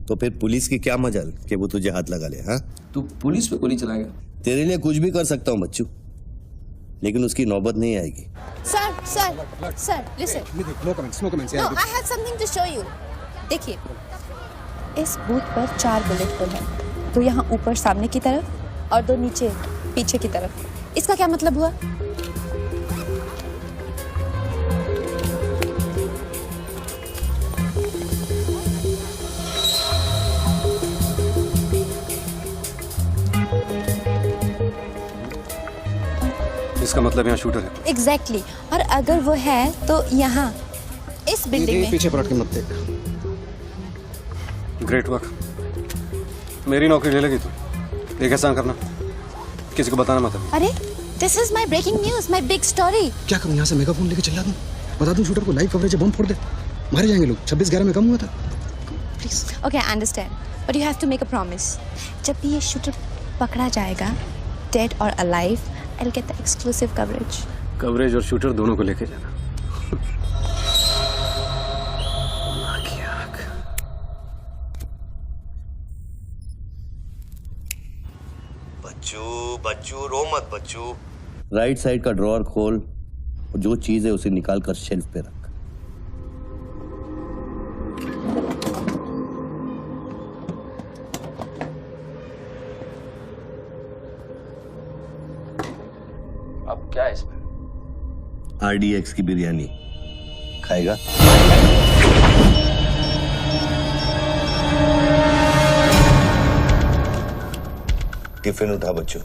तो फिर पुलिस की क्या मजाल कि वो तुझे हाथ लगा ले। हाँ, तू पुलिस पे गोली चलाएगा? तेरे लिए कुछ भी कर सकता हूं बच्चू, लेकिन उसकी नौबत नहीं Sir, listen. No comments, no comments. No, I have something to show you. देखिए, इस बूथ पर 4 बुलेट होल है, 2 यहाँ ऊपर सामने की तरफ और 2 नीचे पीछे की तरफ। इसका क्या मतलब हुआ? इसका मतलब यहाँ शूटर है। एग्जैक्टली और अगर वो है तो यहाँ इस बिल्डिंग में। पीछे पलट के मत देख। Great work. मेरी नौकरी ले लेगी तू। एक एहसान करना, किसी को बताना मत। अरे this is my breaking news, my big story. क्या करूँ, यहाँ से मेगाफोन लेके चिल्ला दूँ, बता दूँ शूटर को लाइव कवरेज है, बम फोड़ दे, मारे जाएंगे लोग। 26/11 में कम हुआ था। Please okay I understand but you have to make a promise. जब भी ये शूटर पकड़ा जाएगा, डेड और alive, I will get the exclusive coverage. Coverage और शूटर दोनों को लेके जाना। बच्चू रो मत बच्चू। राइट साइड का ड्रॉअर खोल और जो चीज है उसे निकाल कर शेल्फ पे रख। अब क्या है इसमें? RDX की बिरयानी खाएगा? टिफिन उठा बच्चों।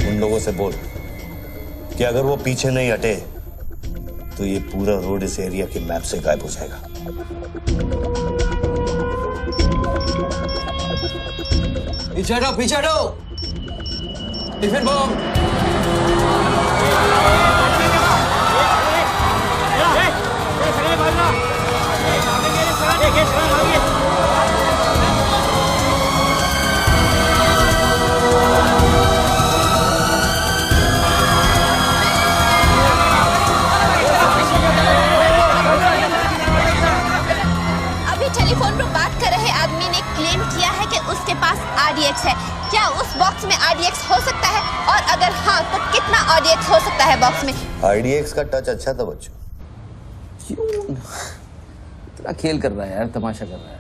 उन लोगों से बोल कि अगर वो पीछे नहीं हटे तो ये पूरा रोड इस एरिया के मैप से गायब हो जाएगा। पीछे हटो, पीछे हटो। Tiffin bomb. अभी टेलीफोन पर बात कर रहे आदमी ने क्लेम किया है कि उसके पास RDX है। क्या उस बॉक्स में RDX हो सकता है, और अगर हाँ तो कितना RDX हो सकता है बॉक्स में? RDX का टच अच्छा था बच्चों। इतना खेल कर रहा है यार, तमाशा कर रहा है।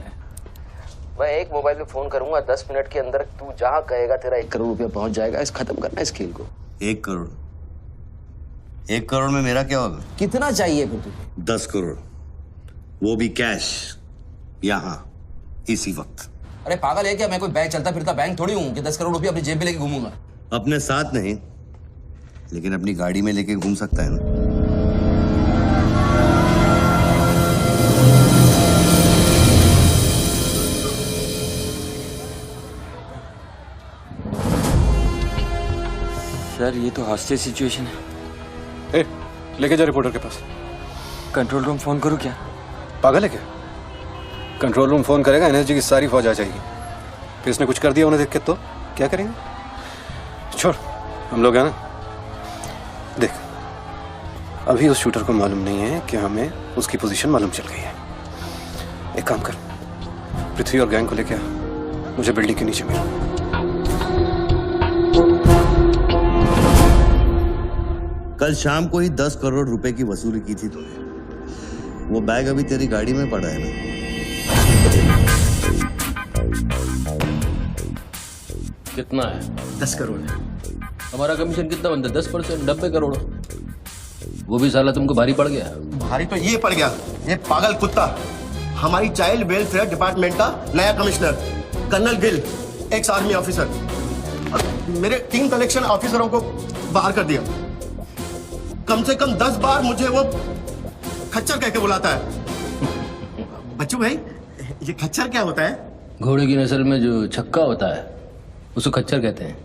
मैं एक मोबाइल पे फोन करूंगा, 10 मिनट के अंदर तू जहां कहेगा तेरा 1 करोड़ रुपया पहुंच जाएगा। इस खत्म करना है इस खेल को। 1 करोड़? 1 करोड़ में मेरा क्या होगा? कितना चाहिए फिर तुझे? 10 करोड़, वो भी कैश, यहाँ इसी वक्त। अरे पागल है क्या? मैं कोई बैंक चलता फिरता बैंक थोड़ी हूँ कि 10 करोड़ रुपया अपनी जेब में लेके घूमूंगा। अपने साथ नहीं, लेकिन अपनी गाड़ी में लेके घूम सकता है ना। सर ये तो हॉस्टेज सिचुएशन है। ए, लेके जा रिपोर्टर के पास। कंट्रोल रूम फोन करूँ क्या? पागल है क्या? कंट्रोल रूम फोन करेगा, एनएसजी की सारी फौज आ जाएगी। फिर इसने कुछ कर दिया उन्हें देख के तो क्या करेंगे? छोड़, हम लोग हैं ना। देख, अभी उस शूटर को मालूम नहीं है कि हमें उसकी पोजीशन मालूम चल गई है। एक काम कर, पृथ्वी और गैंग को लेके आ, मुझे बिल्डिंग के नीचे मिल। कल शाम को ही 10 करोड़ रुपए की वसूली की थी तूने। वो बैग अभी तेरी गाड़ी में पड़ा है ना? कितना है? 10 करोड़ है। हमारा कमीशन कितना बनता है? 10%, 90 करोड़। वो भी साला तुमको भारी पड़ गया। भारी तो ये पड़ गया, ये पागल कुत्ता हमारी चाइल्ड वेलफेयर डिपार्टमेंट का नया commissioner colonel Gill, ex army officer, मेरे 3 कलेक्शन ऑफिसरों को बाहर कर दिया। कम से कम 10 बार मुझे वो खच्चर कह के बुलाता है। बच्चू भाई, ये खच्चर क्या होता है? घोड़े की नस्ल में जो छक्का होता है उसको खच्चर कहते हैं,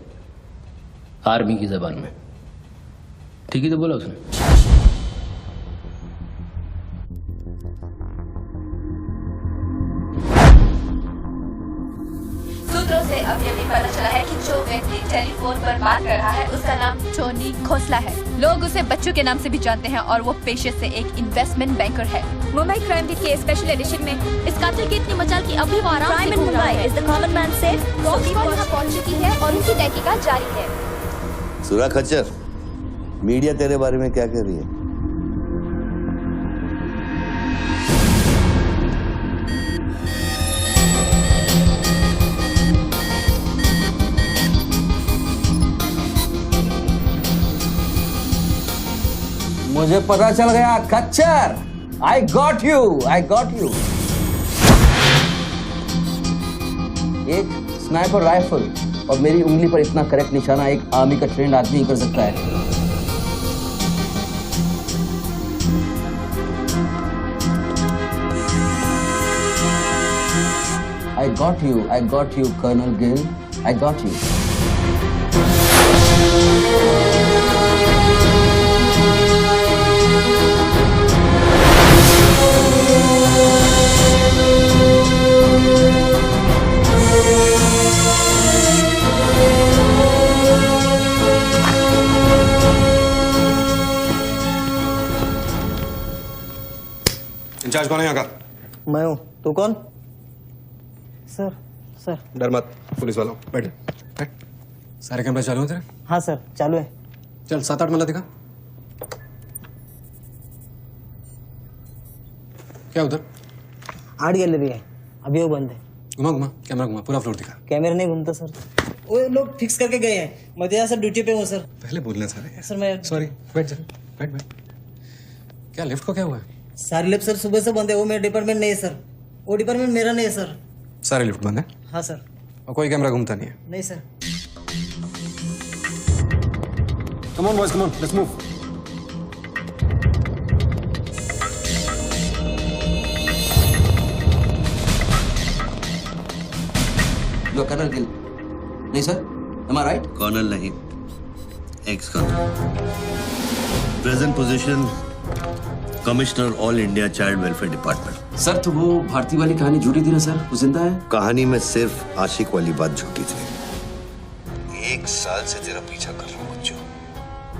आर्मी की जबान में। ठीक ही तो बोला उसने। सूत्रों से अब ये भी पता चला है कि जो व्यक्ति टेलीफोन पर बात कर रहा है उसका नाम टोनी खोसला है। लोग उसे बच्चू के नाम से भी जानते हैं और वो पेशे से एक इन्वेस्टमेंट बैंकर है। मुंबई क्राइम बीट के स्पेशल एडिशन में इस कातिल की इतनी मचाल की अभी वो आराम से घूम रहा है। Is the common man safe? Police पहुंच चुकी है और उनकी तहकीकात जारी है। सुरा खच्चर, मीडिया तेरे बारे में क्या कह रही है? मुझे पता चल गया खच्चर। I got you, I got you. एक स्नाइपर राइफल और मेरी उंगली पर इतना करेक्ट निशाना एक आर्मी का ट्रेंड आदमी ही कर सकता है। I got you, Colonel Gill. I got you. Incharge कौन है यहाँ का? मैं हूँ। तू कौन? Sir sir. डर मत, पुलिस वालों बैठ बैठ। सारे कैमरे चालू हैं तेरे? हाँ सर चालू है। चल 7-8 मल्ला दिखा। क्या उधर? आर्ट गैलरी है, अभी वो बंद है। घुमा घुमा, कैमरा घुमा, पूरा फ्लोर दिखा। कैमरा नहीं घूमता सर, वो लोग फिक्स करके गए हैं। मैं तो सर ड्यूटी पे हूँ सर। पहले बोलना सारे। सर मैं सॉरी, बैठ जा, बैठ बैठ। क्या लिफ्ट को क्या हुआ है? सारे लिफ्ट सर सुबह से बंद है। वो मेरा डिपार्टमेंट नहीं है सर, वो डिपार्टमेंट मेरा नहीं है सर। सारे लिफ्ट बंद है? हाँ सर। और कोई कैमरा घूमता नहीं है? नहीं sir. Come on boys, come on, let's move. लो कर्नल गिल। नहीं sir, am I right? Colonel नहीं, ex colonel. Present position commissioner all India child welfare department. Sir तो वो भारती वाली कहानी झूठी थी ना सर, वो जिंदा है? कहानी में सिर्फ आशिक वाली बात झूठी थी। 1 साल से तेरा पीछा कर रहा हूँ बच्चों,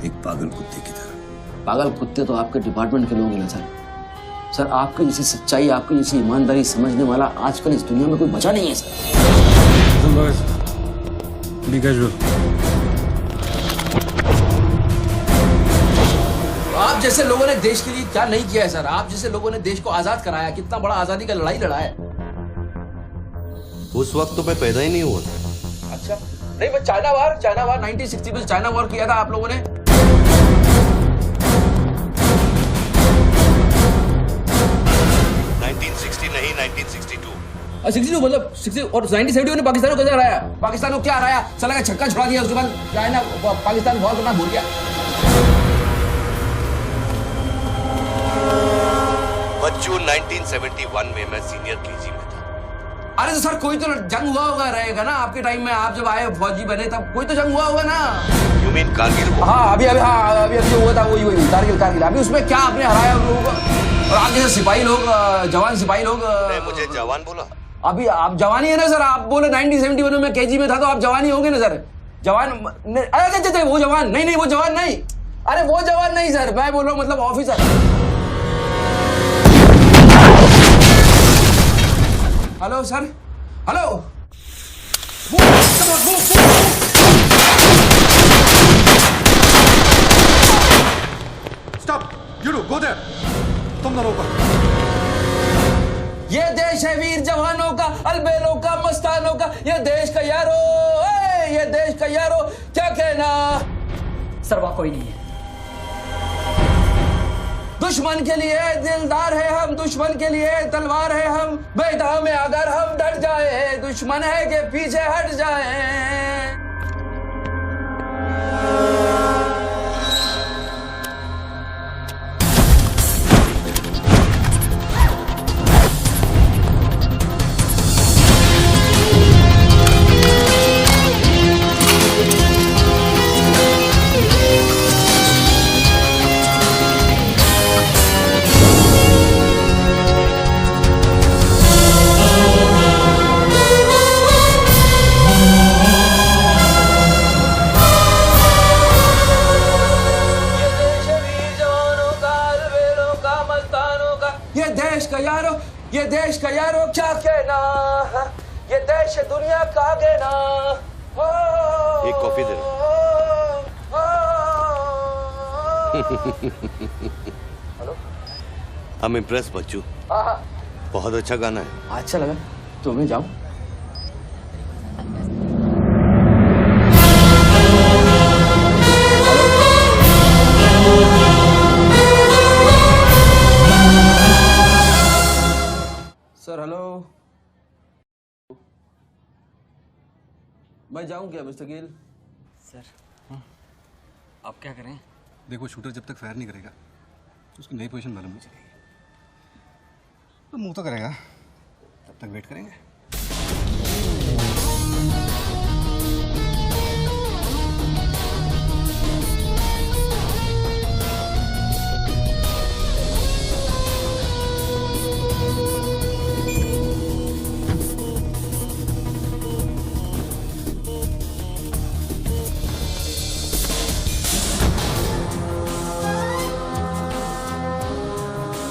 एक पागल कुत्ते की तरह। पागल कुत्ते तो आपके डिपार्टमेंट के लोग हैं ना सर। सर आपकी जैसी सच्चाई, आपकी जैसी ईमानदारी समझने वाला आजकल इस दुनिया में कोई बचा नहीं है सर। B casual. आप जैसे लोगों ने देश के लिए क्या नहीं किया है सर। आप जैसे लोगों ने देश को आजाद कराया, कितना बड़ा आजादी का लड़ाई लड़ा है। उस वक्त तो मैं पैदा ही नहीं हुआ था। अच्छा नहीं, मैं चाइना वार 1960 में चाइना वॉर किया था आप लोगों ने। 1960 नहीं, 1962। 62 मतलब 60 और 1970 ने पाकिस्तान को कैसे हराया? पाकिस्तान को क्या हराया? साला का छक्का छुड़ा दिया, उसके बाद चाइना पाकिस्तान वॉर करना भूल गया। बच्चों 1971 में मैं सीनियर केजी में था। अरे तो सर कोई तो जंग हुआ होगा रहेगा ना आपके टाइम में। आप जब आए फौजी बने तब कोई तो जंग हुआ होगा ना। You mean Kargil? हाँ अभी जो हुआ था वही कारगिल। अभी उसमें क्या आपने हराया उन लोगों को? और आप जैसे सिपाही लोग, जवान सिपाही लोग। मुझे जवान बोला? अभी आप जवानी है ना सर। आप बोले 1971 में केजी में था, तो आप जवानी होंगे ना सर। जवान अरे वो जवान नहीं, वो जवान नहीं। अरे वो जवान नहीं सर, मैं बोल रहा हूँ मतलब officer. Hello sir, hello. Stop, you do go there. तुम दोनों ऊपर। ये देश है वीर जवानों का, अलबेलों का, मस्तानों का। ये देश का यारो, ये देश का यारो, क्या कहना। सर वहाँ कोई नहीं है। दुश्मन के लिए दिलदार है हम, दुश्मन के लिए तलवार है हम। मैदान में अगर हम डट जाए, दुश्मन है के पीछे हट जाए। ये देश का यारो क्या कहना। ये देश दुनिया का कहना। एक coffee they. Hello, I'm impressed बच्चू। बहुत अच्छा गाना है। अच्छा लगा तो मैं जाऊं? सर हेलो, मैं जाऊं क्या मिस्टर गिल? सर आप क्या करें? देखो, शूटर जब तक फायर नहीं करेगा तो उसकी नई पोजीशन मालूम नहीं चलेगी। तो मूव तो करेगा, तब तक वेट करेंगे।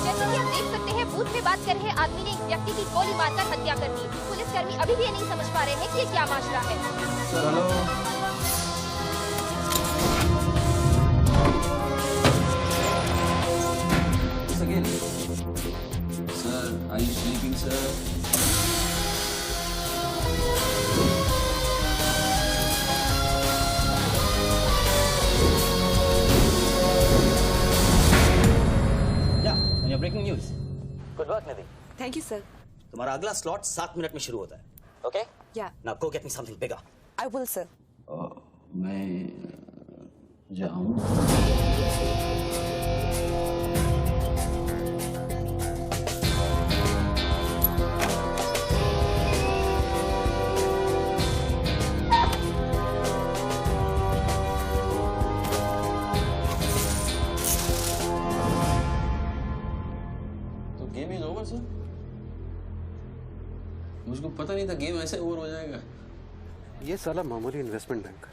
जैसे कि आप देख सकते हैं, बूथ पे बात कर रहे आदमी ने एक व्यक्ति की गोली मारकर हत्या कर दी। पुलिसकर्मी अभी भी ये नहीं समझ पा रहे हैं कि ये क्या मामला है। Sir hello, mister Gill, sir are you sleeping sir? Breaking news. Good work Nidhi. Thank you sir. तुम्हारा अगला स्लॉट 7 मिनट में शुरू होता है। ओके? या now go get me something bigger. I will sir. मैं जाऊं? तो गेम इज ओवर सर? मुझको पता नहीं था गेम ऐसे ओवर हो जाएगा। ये साला मामूली इन्वेस्टमेंट बैंकर,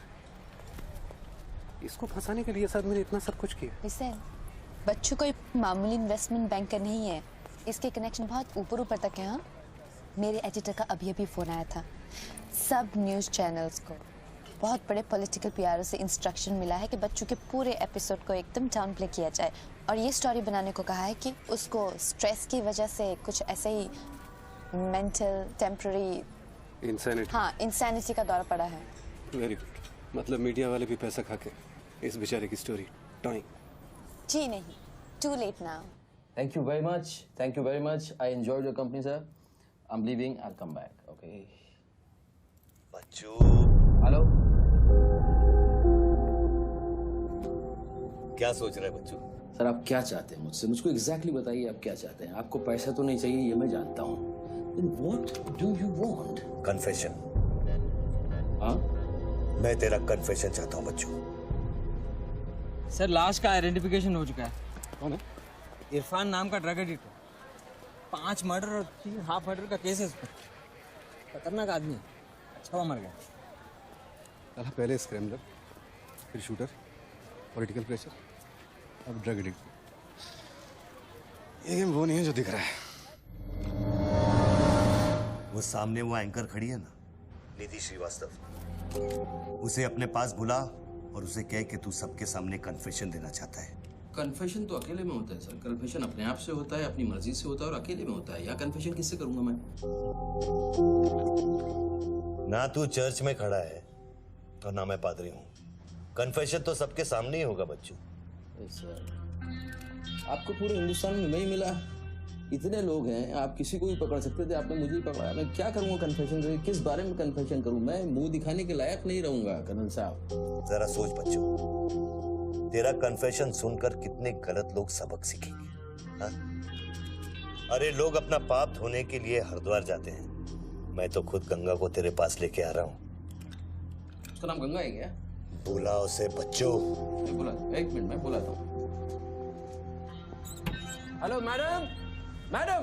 इसको फंसाने के लिए साहब मैंने इतना सब कुछ किया। लिसन, बच्चों कोई मामूली इन्वेस्टमेंट बैंकर नहीं है। इसके कनेक्शन बहुत ऊपर ऊपर तक है। हाँ, मेरे एडिटर का अभी अभी फोन आया था। सब न्यूज़ चैनल्स को बहुत बड़े पॉलिटिकल पीआरओ से इंस्ट्रक्शन मिला है कि बच्चों के पूरे एपिसोड को एकदम डाउन प्ले किया जाए, और ये स्टोरी बनाने को कहा है कि उसको स्ट्रेस की वजह से कुछ ऐसे ही मेंटल टेम्पररी इंसैनिटी का दौरा पड़ा है। वेरी गुड, मतलब मीडिया वाले भी पैसा खा के इस बेचारे की स्टोरी टॉइंग। जी नहीं, too late now. Thank you very much. Thank you very much. I enjoyed your company, sir. I'm leaving. I'll come back. Okay. Bachchu, Hello. क्या सोच रहे हैं बच्चू? सर आप क्या चाहते हैं मुझसे? मुझको एग्जैक्टली बताइए आप क्या चाहते हैं। आपको पैसा तो नहीं चाहिए, ये मैं जानता हूँ। Then what do you want? Confession. हाँ? मैं तेरा कन्फेशन चाहता हूँ बच्चू। सर लाश का आइडेंटिफिकेशन हो चुका है। कौन है? इरफान नाम का ड्रग एडिक्ट है। 5 मर्डर और 3 हाफ मर्डर का केस है इस पर। खतरनाक आदमी है। अच्छा हुआ मर गया। साला पहले स्क्रैमलर, फिर शूटर, पॉलिटिकल प्रेशर, अब ड्रग एडिक्ट। ये गेम वो नहीं है जो दिख रहा है। वो सामने वो एंकर खड़ी है ना, निधि श्रीवास्तव, उसे अपने पास बुला और उसे कह कि तू सबके सामने कन्फेशन देना चाहता है। कन्फेशन तो अकेले में होता है सर। कन्फेशन अपने आप से होता है, अपनी मर्जी से होता है, और अकेले में होता है। या कन्फेशन किससे करूंगा मैं? ना तू चर्च में खड़ा है और ना मैं पादरी हूँ। कन्फेशन तो सबके सामने ही होगा बच्चू। सर आपको पूरे हिंदुस्तान में नहीं मिला, इतने लोग हैं, आप किसी को भी पकड़ सकते थे, आपने मुझे ही पकड़ा। मैं क्या करूंगा कन्फेशन करके? किस बारे में कन्फेशन करूं? मैं मुंह दिखाने के लायक नहीं रहूंगा कर्नल साहब। जरा सोच बच्चू, तेरा कन्फेशन सुनकर कितने गलत लोग सबक सीखेंगे। हाँ? अरे लोग अपना पाप धोने के लिए हरिद्वार जाते हैं, मैं तो खुद गंगा को तेरे पास लेके आ रहा हूँ। उसका नाम गंगा है क्या? बुला उसे बच्चू। मैं बुला, एक मिनट मैं बुलाता हूँ। हेलो मैडम, मैडम,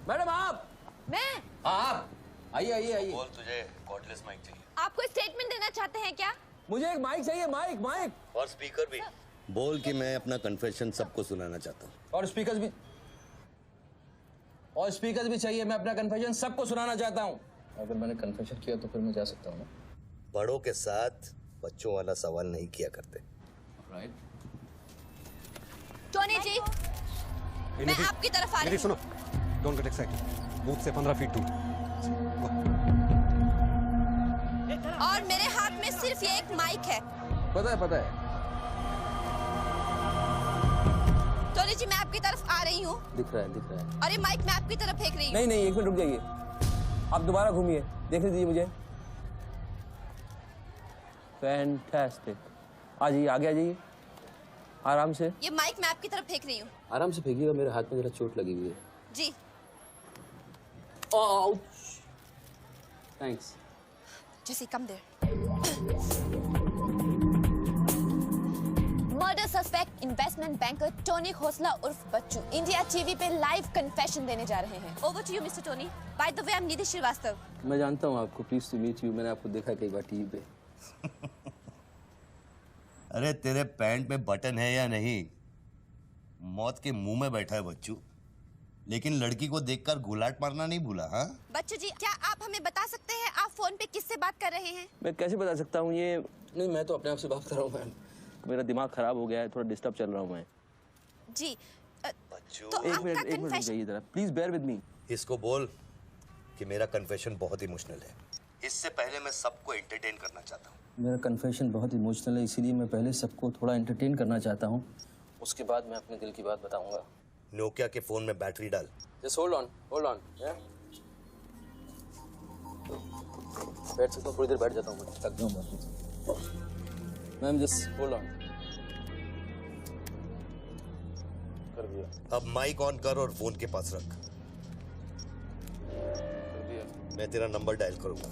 मैडम आप? मैं? आप आइए आइए आइए। बोल, तुझे कॉर्डलेस माइक चाहिए? आपको स्टेटमेंट देना चाहते हैं क्या? मुझे एक माइक चाहिए, माइक माइक। और स्पीकर भी। बोल कि मैं अपना कन्फेशन सबको सुनाना चाहता हूँ। और स्पीकर्स भी चाहिए। मैं अपना कन्फेशन सबको सुनाना चाहता हूँ। अगर मैंने कन्फेशन किया तो फिर मैं जा सकता हूँ ना? बड़ों के साथ बच्चों वाला सवाल नहीं किया करते। राइट। टोनी जी, मैं आपकी तरफ आ रही हूँ। सुनो, डोंट गेट एक्साइटेड। बूथ से 15 फीट दूर। और मेरे हाथ में सिर्फ ये एक माइक है। पता है। टोनी जी, मैं आपकी तरफ आ रही हूँ। दिख रहा है। और ये माइक मैं आपकी तरफ फेंक रही हूँ। नहीं, 1 मिनट रुक जाइए। आप दोबारा घूमिए, देखने दीजिए मुझे। फैंटास्टिक। आ जाइए, आगे आ जाइए, आराम से। ये माइक मैं आपकी तरफ फेंक रही हूँ। आराम से फेंकिएगा, मेरे हाथ में जरा चोट लगी हुई है। जी। Thanks. Jesse, come there. Murder suspect investment banker Tony Khosla उर्फ बच्चू इंडिया टीवी पे लाइव कन्फेशन देने जा रहे हैं। Over to you mister Tony. By the way, I am Nidhi Shrivastava. मैं जानता हूँ आपको, प्लीज टू मीट यू। मैंने आपको देखा कई बार टीवी पे। अरे तेरे पैंट में बटन है या नहीं? मौत के मुंह में बैठा है बच्चू, लेकिन लड़की को देखकर गुलाट मारना नहीं भूला। हाँ बच्चू जी, क्या आप हमें बता सकते हैं आप फोन पे किससे बात कर रहे हैं? मैं कैसे बता सकता हूँ ये? नहीं, मैं तो अपने आप से बात कर रहा हूँ मैम। मेरा दिमाग खराब हो गया है, थोड़ा डिस्टर्ब चल रहा हूँ मैं। जी। बच्चू, तो एक मिनट रुकिए जरा, प्लीज बेयर विद मी। इसको बोल कि मेरा कन्फेशन बहुत इमोशनल है। इससे पहले मैं सबको एंटरटेन करना चाहता हूँ। मेरा कन्फेशन बहुत इमोशनल है, इसीलिए मैं पहले सबको थोड़ा एंटरटेन करना चाहता हूँ, उसके बाद मैं अपने दिल की बात बताऊंगा। नोकिया के फोन में बैटरी डाल। Just hold on. बैठ सकता हूँ, थोड़ी देर बैठ जाता हूँ, थक गया हूँ मैम। Just hold on. कर दिया। अब माइक ऑन कर और फोन के पास रख। कर दिया। मैं तेरा नंबर डायल करूंगा,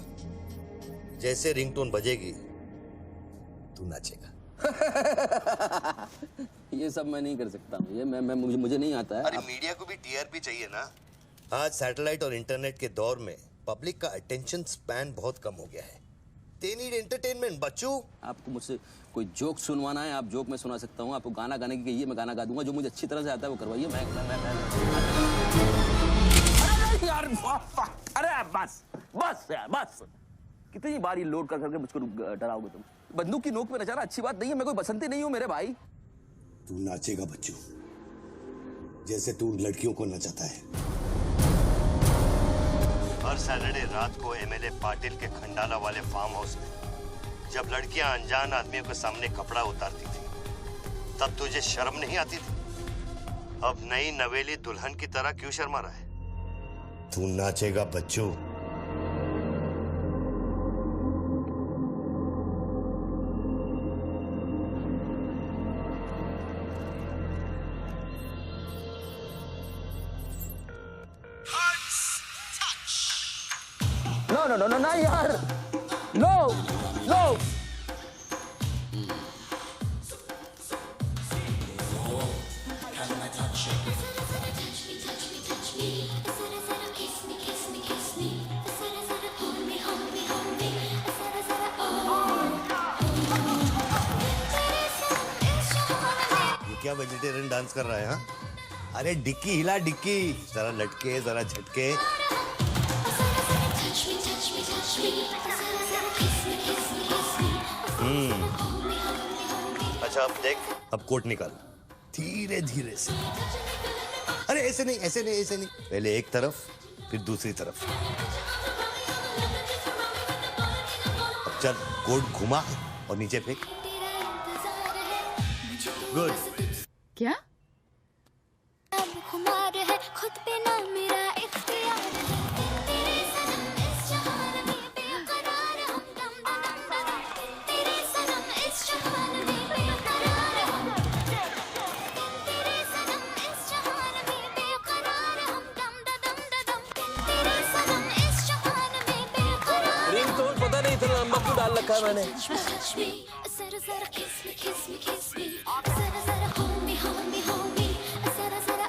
जैसे रिंगटोन बजेगी तू नाचेगा। ये सब मैं नहीं कर सकता हूँ, ये मैं मुझे नहीं आता है। अरे मीडिया को भी टीआरपी चाहिए ना। आज सैटेलाइट और इंटरनेट के दौर में पब्लिक का अटेंशन स्पैन बहुत कम हो गया है। They need entertainment, बच्चू। आपको मुझसे कोई जोक सुनवाना है, आप जोक में सुना सकता हूँ। आपको गाना गाने की कहिए, मैं गाना गा दूंगा। जो मुझे अच्छी तरह से आता है वो करवाइए। मैं अरे यार, अरे बस कितनी बार ये लोड कर करके मुझको डराओगे तुम? बंदूक की नोक पे नचाना अच्छी बात नहीं है। मैं कोई बसंती नहीं हूँ मेरे भाई। तू नाचेगा बच्चू, जैसे तू लड़कियों को नचाता है। हर सैटरडे रात को एमएलए पाटिल के खंडाला वाले फार्म हाउस में जब लड़कियां अनजान आदमियों के सामने कपड़ा उतारती थी, तब तुझे शर्म नहीं आती थी? अब नई नवेली दुल्हन की तरह क्यों शर्मा रहा है? तू नाचेगा बच्चू। No, यार, no. ये क्या वेजिटेरियन डांस कर रहा है? हाँ, अरे डिक्की हिला, डिक्की जरा लटके, जरा झटके। अच्छा, अब देख, अब कोट निकाल धीरे धीरे से। अरे ऐसे नहीं। पहले एक तरफ, फिर दूसरी तरफ। अब चल, कोट घुमा और नीचे फेंक। गुड। क्या? खुद पे ना मेरा इख्तियार है, तेरे सनम इस जहान में बेकरार हम दम दम, तेरे सनम इस जहान में बेकरार हम, तेरे सनम इस जहान में बेकरार हम दम दम, तेरे सनम इस जहान में बेकरार। रिंग तो पता नहीं इतना लंबा क्यों डाल रखा है मैंने। जरा जरा किस मी, जरा जरा hold me, जरा जरा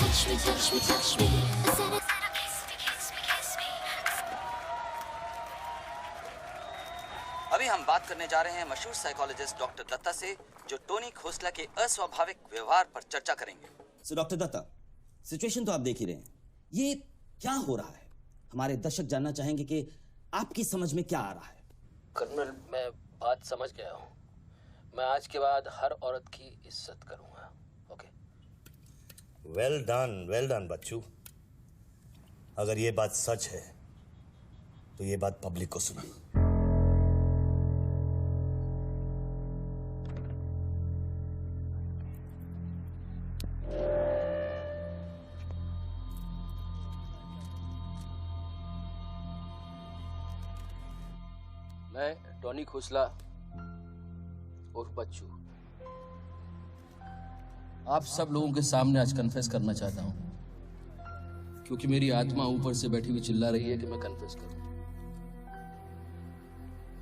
touch me, जरा जरा kiss me। अभी हम बात करने जा रहे हैं मशहूर साइकोलॉजिस्ट डॉक्टर दत्ता से, जो टोनी खोसला के अस्वाभाविक व्यवहार पर चर्चा करेंगे। सो डॉक्टर दत्ता, सिचुएशन तो आप देख ही रहे हैं, ये क्या हो रहा है? हमारे दर्शक जानना चाहेंगे कि आपकी समझ में क्या आ रहा है। कर्नल, मैं बात समझ गया हूँ। मैं आज के बाद हर औरत की इज्जत करूंगा। ओके? वेल डन बच्चू। अगर ये बात सच है तो ये बात पब्लिक को सुना। मैं टॉनी खोसला और बच्चू आप सब लोगों के सामने आज कन्फेस करना चाहता हूं, क्योंकि मेरी आत्मा ऊपर से बैठी हुई चिल्ला रही है कि मैं कन्फेस करूं।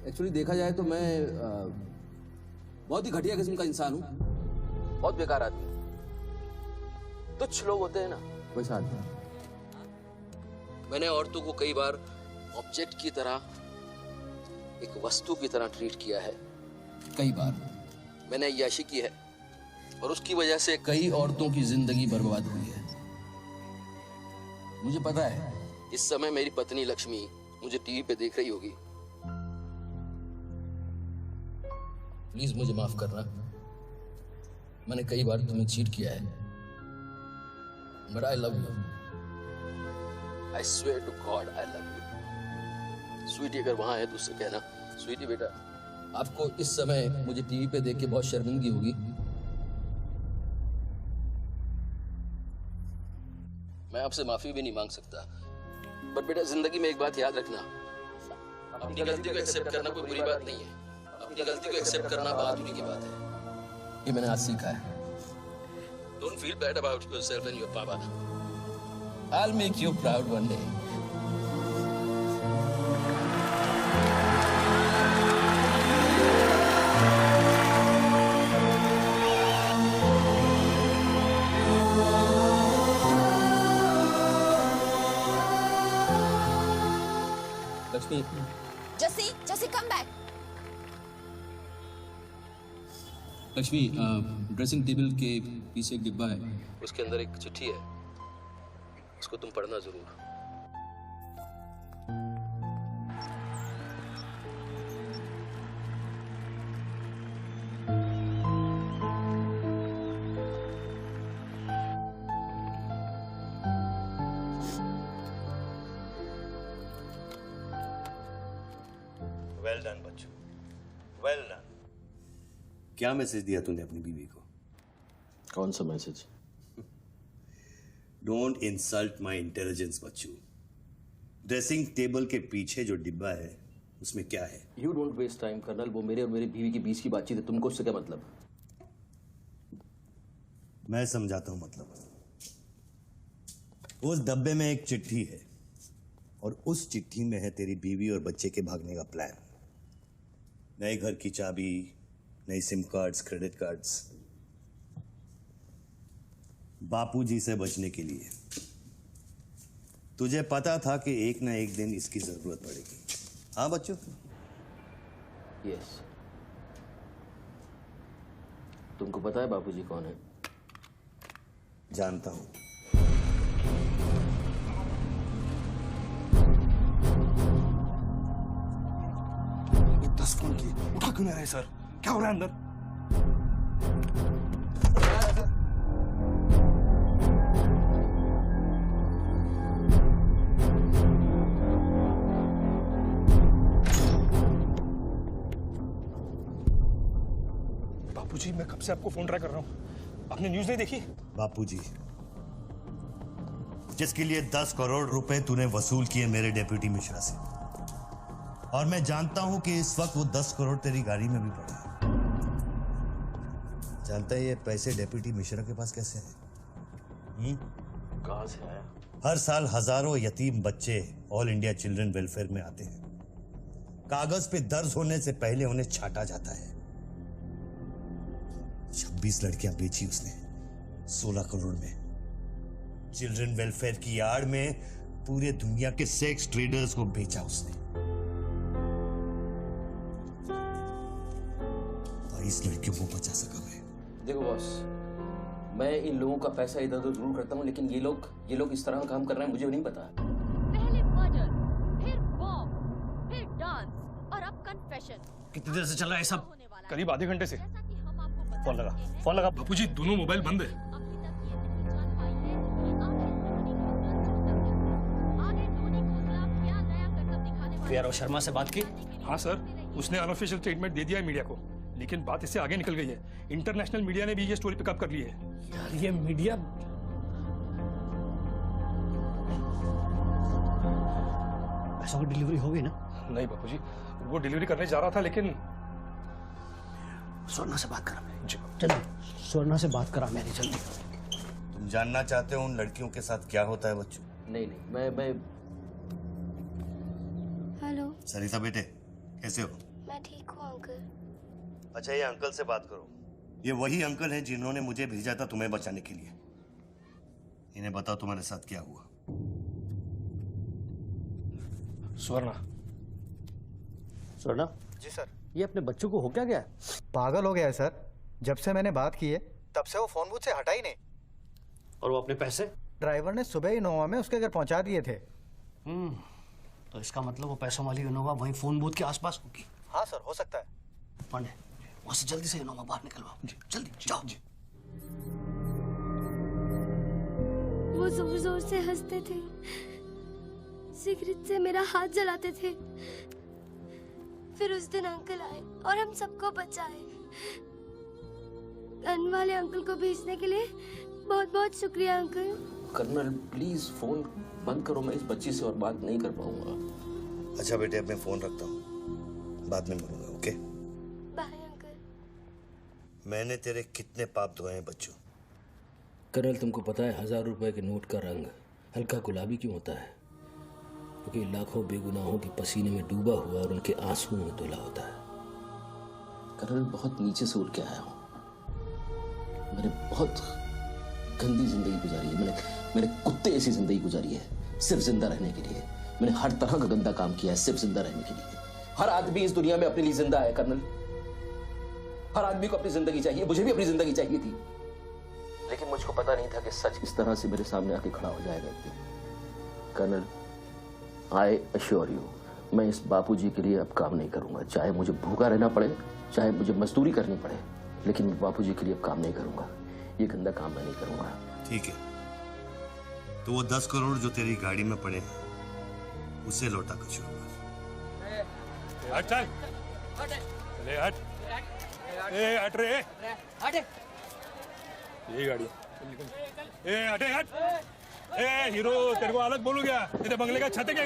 एक्चुअली देखा जाए तो मैं बहुत ही घटिया किस्म का इंसान हूं, बहुत बेकार आदमी। तुच्छ लोग होते हैं ना, वैसा आदमी। मैंने औरतों को कई बार ऑब्जेक्ट की तरह, एक वस्तु की तरह ट्रीट किया है। कई बार मैंने अय्याशी की है और उसकी वजह से कई औरतों की जिंदगी बर्बाद हुई है। मुझे पता है इस समय मेरी पत्नी लक्ष्मी मुझे टीवी पे देख रही होगी। प्लीज मुझे माफ करना, मैंने कई बार तुम्हें चीट किया है, but I love you. I swear to God I love you. Sweetie अगर वहां है तो उससे कहना, स्वीटी बेटा आपको इस समय मुझे टीवी पे देख के बहुत शर्मिंदगी होगी। मैं आपसे माफी भी नहीं मांग सकता, बट बेटा जिंदगी में एक बात याद रखना, अपनी गलती को एक्सेप्ट करना कोई बुरी बात नहीं है, अपनी गलती को एक्सेप्ट करना बहादुरी की बात है। ये मैंने आज सीखा है। Don't feel bad about yourself and your पापा। I'll make you proud one day. Lakshmi, जसी come back. Lakshmi, dressing table के पीछे एक डिब्बा है, उसके अंदर एक चिट्ठी है, उसको तुम पढ़ना जरूर। Well done Bachchu, well done. क्या मैसेज दिया तूने अपनी बीवी को? कौन सा message? Don't insult my intelligence Bachchu. Dressing table के पीछे जो डिब्बा है उसमें क्या है? You don't waste time colonel, वो मेरे और मेरी बीवी के बीच की बातचीत है, तुमको उससे क्या मतलब? मैं समझाता हूं मतलब। उस डब्बे में एक चिट्ठी है और उस चिट्ठी में है तेरी बीवी और बच्चे के भागने का प्लान। नए घर की चाबी, नई सिम कार्ड्स, क्रेडिट कार्ड्स, बापूजी से बचने के लिए। तुझे पता था कि एक ना एक दिन इसकी जरूरत पड़ेगी। हाँ बच्चों? यस। तुमको पता है बापूजी कौन है? जानता हूं। ये 10 फोन की उठा क्यों नहीं रहे सर? क्या हो रहा है अंदर? बापूजी, मैं कब से आपको फोन ट्राई कर रहा हूं, आपने न्यूज नहीं देखी? बापूजी, जिसके लिए 10 करोड़ रुपए तूने वसूल किए मेरे डेप्यूटी मिश्रा से, और मैं जानता हूं कि इस वक्त वो 10 करोड़ तेरी गाड़ी में भी पड़े हैं। जानता है ये पैसे डेप्यूटी मिश्रा के पास कैसे हैं? कहां से आया? हर साल हजारों यतीम बच्चे ऑल इंडिया चिल्ड्रन वेलफेयर में आते हैं। कागज पे दर्ज होने से पहले उन्हें छांटा जाता है। 26 लड़कियां बेची उसने 16 करोड़ में। चिल्ड्रन वेलफेयर की आड़ में पूरे दुनिया के सेक्स ट्रेडर्स को बेचा उसने। 22 लड़कियों को बचा सका मैं। देखो बॉस, मैं इन लोगों का पैसा इधर उधर जरूर करता हूँ, लेकिन ये लोग इस तरह का काम कर रहे हैं, मुझे नहीं पता। पहले मर्डर, फिर बॉम्ब, फिर डांस और अब कन्फेशन। कितनी देर से चल रहा है सब? करीब आधे घंटे से। फोन लगा। बापूजी दोनों मोबाइल बंद है। वीआरओ शर्मा से बात की? हाँ सर, उसने अनऑफिशियल स्टेटमेंट दे दिया है मीडिया को, लेकिन बात इससे आगे निकल गई है। इंटरनेशनल मीडिया ने भी ये स्टोरी पिकअप कर ली है। यार ये मीडिया पैसों की डिलीवरी हो गई ना? नहीं बापूजी, वो डिलीवरी करने जा रहा था लेकिन स्वर्णा से बात करा मेरी, जल्दी स्वर्णा से बात करा मेरी जल्दी। तुम जानना चाहते हो उन लड़कियों के साथ क्या होता है बच्चों? नहीं, मैं हेलो, सरिता बेटे कैसे हो? मैं ठीक हूँ अंकल। अच्छा ये अंकल से बात करो। ये वही अंकल हैं जिन्होंने मुझे भेजा था तुम्हें बचाने के लिए। इन्हें बताओ तुम्हारे साथ क्या हुआ। स्वर्णा। स्वर्णा जी सर। ये अपने बच्चों को हो क्या गया? पागल हो गया है सर। जब से मैंने बात की है तब से वो फोन बूथ से हटा ही नहीं। और वो अपने पैसे? ड्राइवर ने सुबह इनोवा में उसके घर पहुंचा दिए थे। तो इसका मतलब वो पैसों वाली इनोवा वहीं फोन बूथ के आसपास होगी। हाँ सर, हो सकता है। पांडे वहां से जल्दी से इनोवा बाहर निकलवाओ। जल्दी जाओ। वो जोर जोर से हंसते थे, सिगरेट से मेरा हाथ जलाते थे। फिर उस दिन अंकल आए और हम सबको बचाए। गन वाले अंकल को भेजने के लिए बहुत बहुत शुक्रिया अंकल। कर्नल प्लीज फोन बंद करो, मैं इस बच्ची से और बात नहीं कर पाऊंगा। अच्छा बेटे अब मैं फोन रखता हूँ, बाद में मिलूंगा। Okay bye uncle. मैंने तेरे कितने पाप धोए हैं बच्चों। कर्नल तुमको पता है 1000 रुपए के नोट का रंग हल्का गुलाबी क्यों होता है? क्योंकि लाखों बेगुनाहों के पसीने में डूबा हुआ और उनके आंसुओं में धुला होता है। कर्नल बहुत नीचे से उठ के आया हूं। मैंने बहुत गंदी जिंदगी गुजारी है। मैंने कुत्ते ऐसी जिंदगी गुजारी है सिर्फ जिंदा रहने के लिए। मैंने हर तरह का गंदा काम किया है सिर्फ जिंदा रहने के लिए। हर आदमी इस दुनिया में अपने लिए जिंदा है कर्नल। हर आदमी को अपनी जिंदगी चाहिए, मुझे भी अपनी जिंदगी चाहिए थी, लेकिन मुझको पता नहीं था कि सच इस तरह से मेरे सामने आके खड़ा हो जाएगा एक दिन। कर्नल आई अश्योर यू, मैं इस बापूजी के लिए अब काम नहीं करूंगा। चाहे मुझे भूखा रहना पड़े, चाहे मुझे मजदूरी करनी पड़े, लेकिन मैं बापूजी के लिए अब काम नहीं करूंगा। ये गंदा काम मैं नहीं करूंगा। ठीक है, तो वो 10 करोड़ जो तेरी गाड़ी में पड़े हैं उसे लौटा कर शुरू कर। हट चल, ले हट, ए हट रे, हट। ये गाड़ी ए हटे हट। ए हीरो तेरे को अलग बोलू क्या? तेरे बंगले का छत है क्या?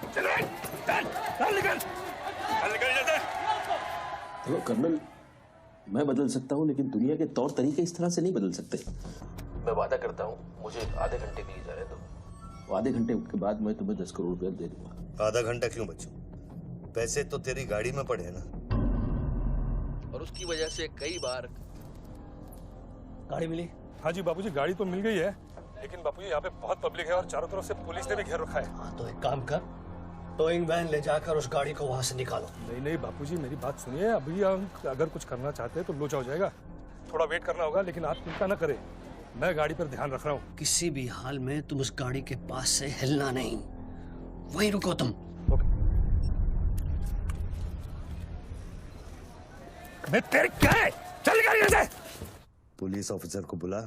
चल निकल जल्दी। देखो कर्नल, मैं बदल सकता हूँ लेकिन दुनिया के तौर तरीके इस तरह से नहीं बदल सकते। मैं वादा करता हूँ, मुझे आधे घंटे के लिए जाने दो। आधे घंटे के बाद मैं तुम्हें 10 करोड़ रुपया दे दूंगा। आधा घंटा क्यों बच्चों? पैसे तो तेरी गाड़ी में पड़े हैं ना। और उसकी वजह से कई बार गाड़ी मिली? हाँ जी बापूजी, गाड़ी तो मिल गई है, लेकिन बापूजी यहाँ पे बहुत पब्लिक है और चारों तरफ से पुलिस ने भी घेर रखा है। हाँ तो एक काम कर, टोइंग वैन ले जाकर उस गाड़ी को वहां से निकालो। नहीं बापूजी, मेरी बात सुनिए। अभी हम अगर कुछ करना चाहते हैं तो लोचा हो जाएगा। थोड़ा वेट करना होगा, लेकिन आप चिंता न करें, मैं गाड़ी पर ध्यान रख रहा हूँ। किसी भी हाल में तुम उस गाड़ी के पास से हिलना नहीं, वहीं रुको तुम। मैं तेरे क्या है? चल गाड़ी से। पुलिस ऑफिसर को बुला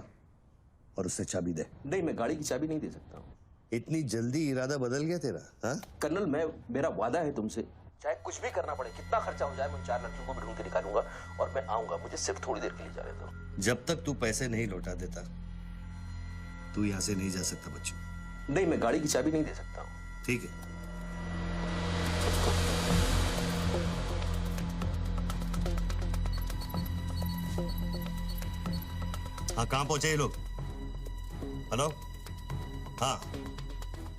और उससे चाबी दे। नहीं, मैं गाड़ी की चाबी नहीं दे सकता हूँ। इतनी जल्दी इरादा बदल गया तेरा? हाँ कर्नल, मेरा वादा है तुमसे, चाहे कुछ भी करना पड़े, कितना खर्चा हो जाए, मैं 4 लड़कियों को भी ढूंढ के निकालूंगा और मैं आऊंगा। मुझे सिर्फ थोड़ी देर के लिए जाने दो। जब तक तू पैसे नहीं लौटा देता तू यहाँ से नहीं जा सकता बच्चों। नहीं, मैं गाड़ी की चाबी नहीं दे सकता हूँ। ठीक है, हाँ कहाँ पहुंचे ये लोग? हेलो, हाँ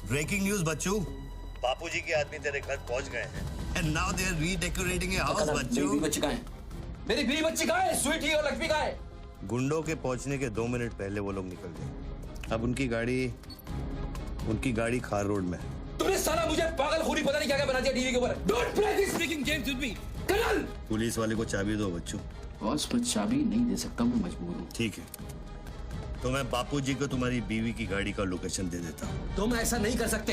ब्रेकिंग न्यूज बच्चू, बापूजी के आदमी तेरे घर पहुंच गए हैं and now they are redecorating your house. Bachchu, मेरी बच्ची कहाँ है? मेरी बीवी बच्ची कहाँ है? स्वीटी और लक्ष्मी कहाँ है? गुंडों के पहुंचने के 2 मिनट पहले वो लोग निकल गए। अब उनकी गाड़ी खार रोड में है। तुमने साला मुझे पागल खूनी पता नहीं क्या क्या बना दिया टीवी के ऊपर। Don't play this speaking games with me colonel. Police वाले को चाबी दो बच्चू। बॉस, मैं चाबी नहीं दे सकता, मैं मजबूर हूँ। ठीक है, तो मैं बापूजी को तुम्हारी बीवी की गाड़ी का लोकेशन दे देता हूँ। तुम ऐसा नहीं कर सकते।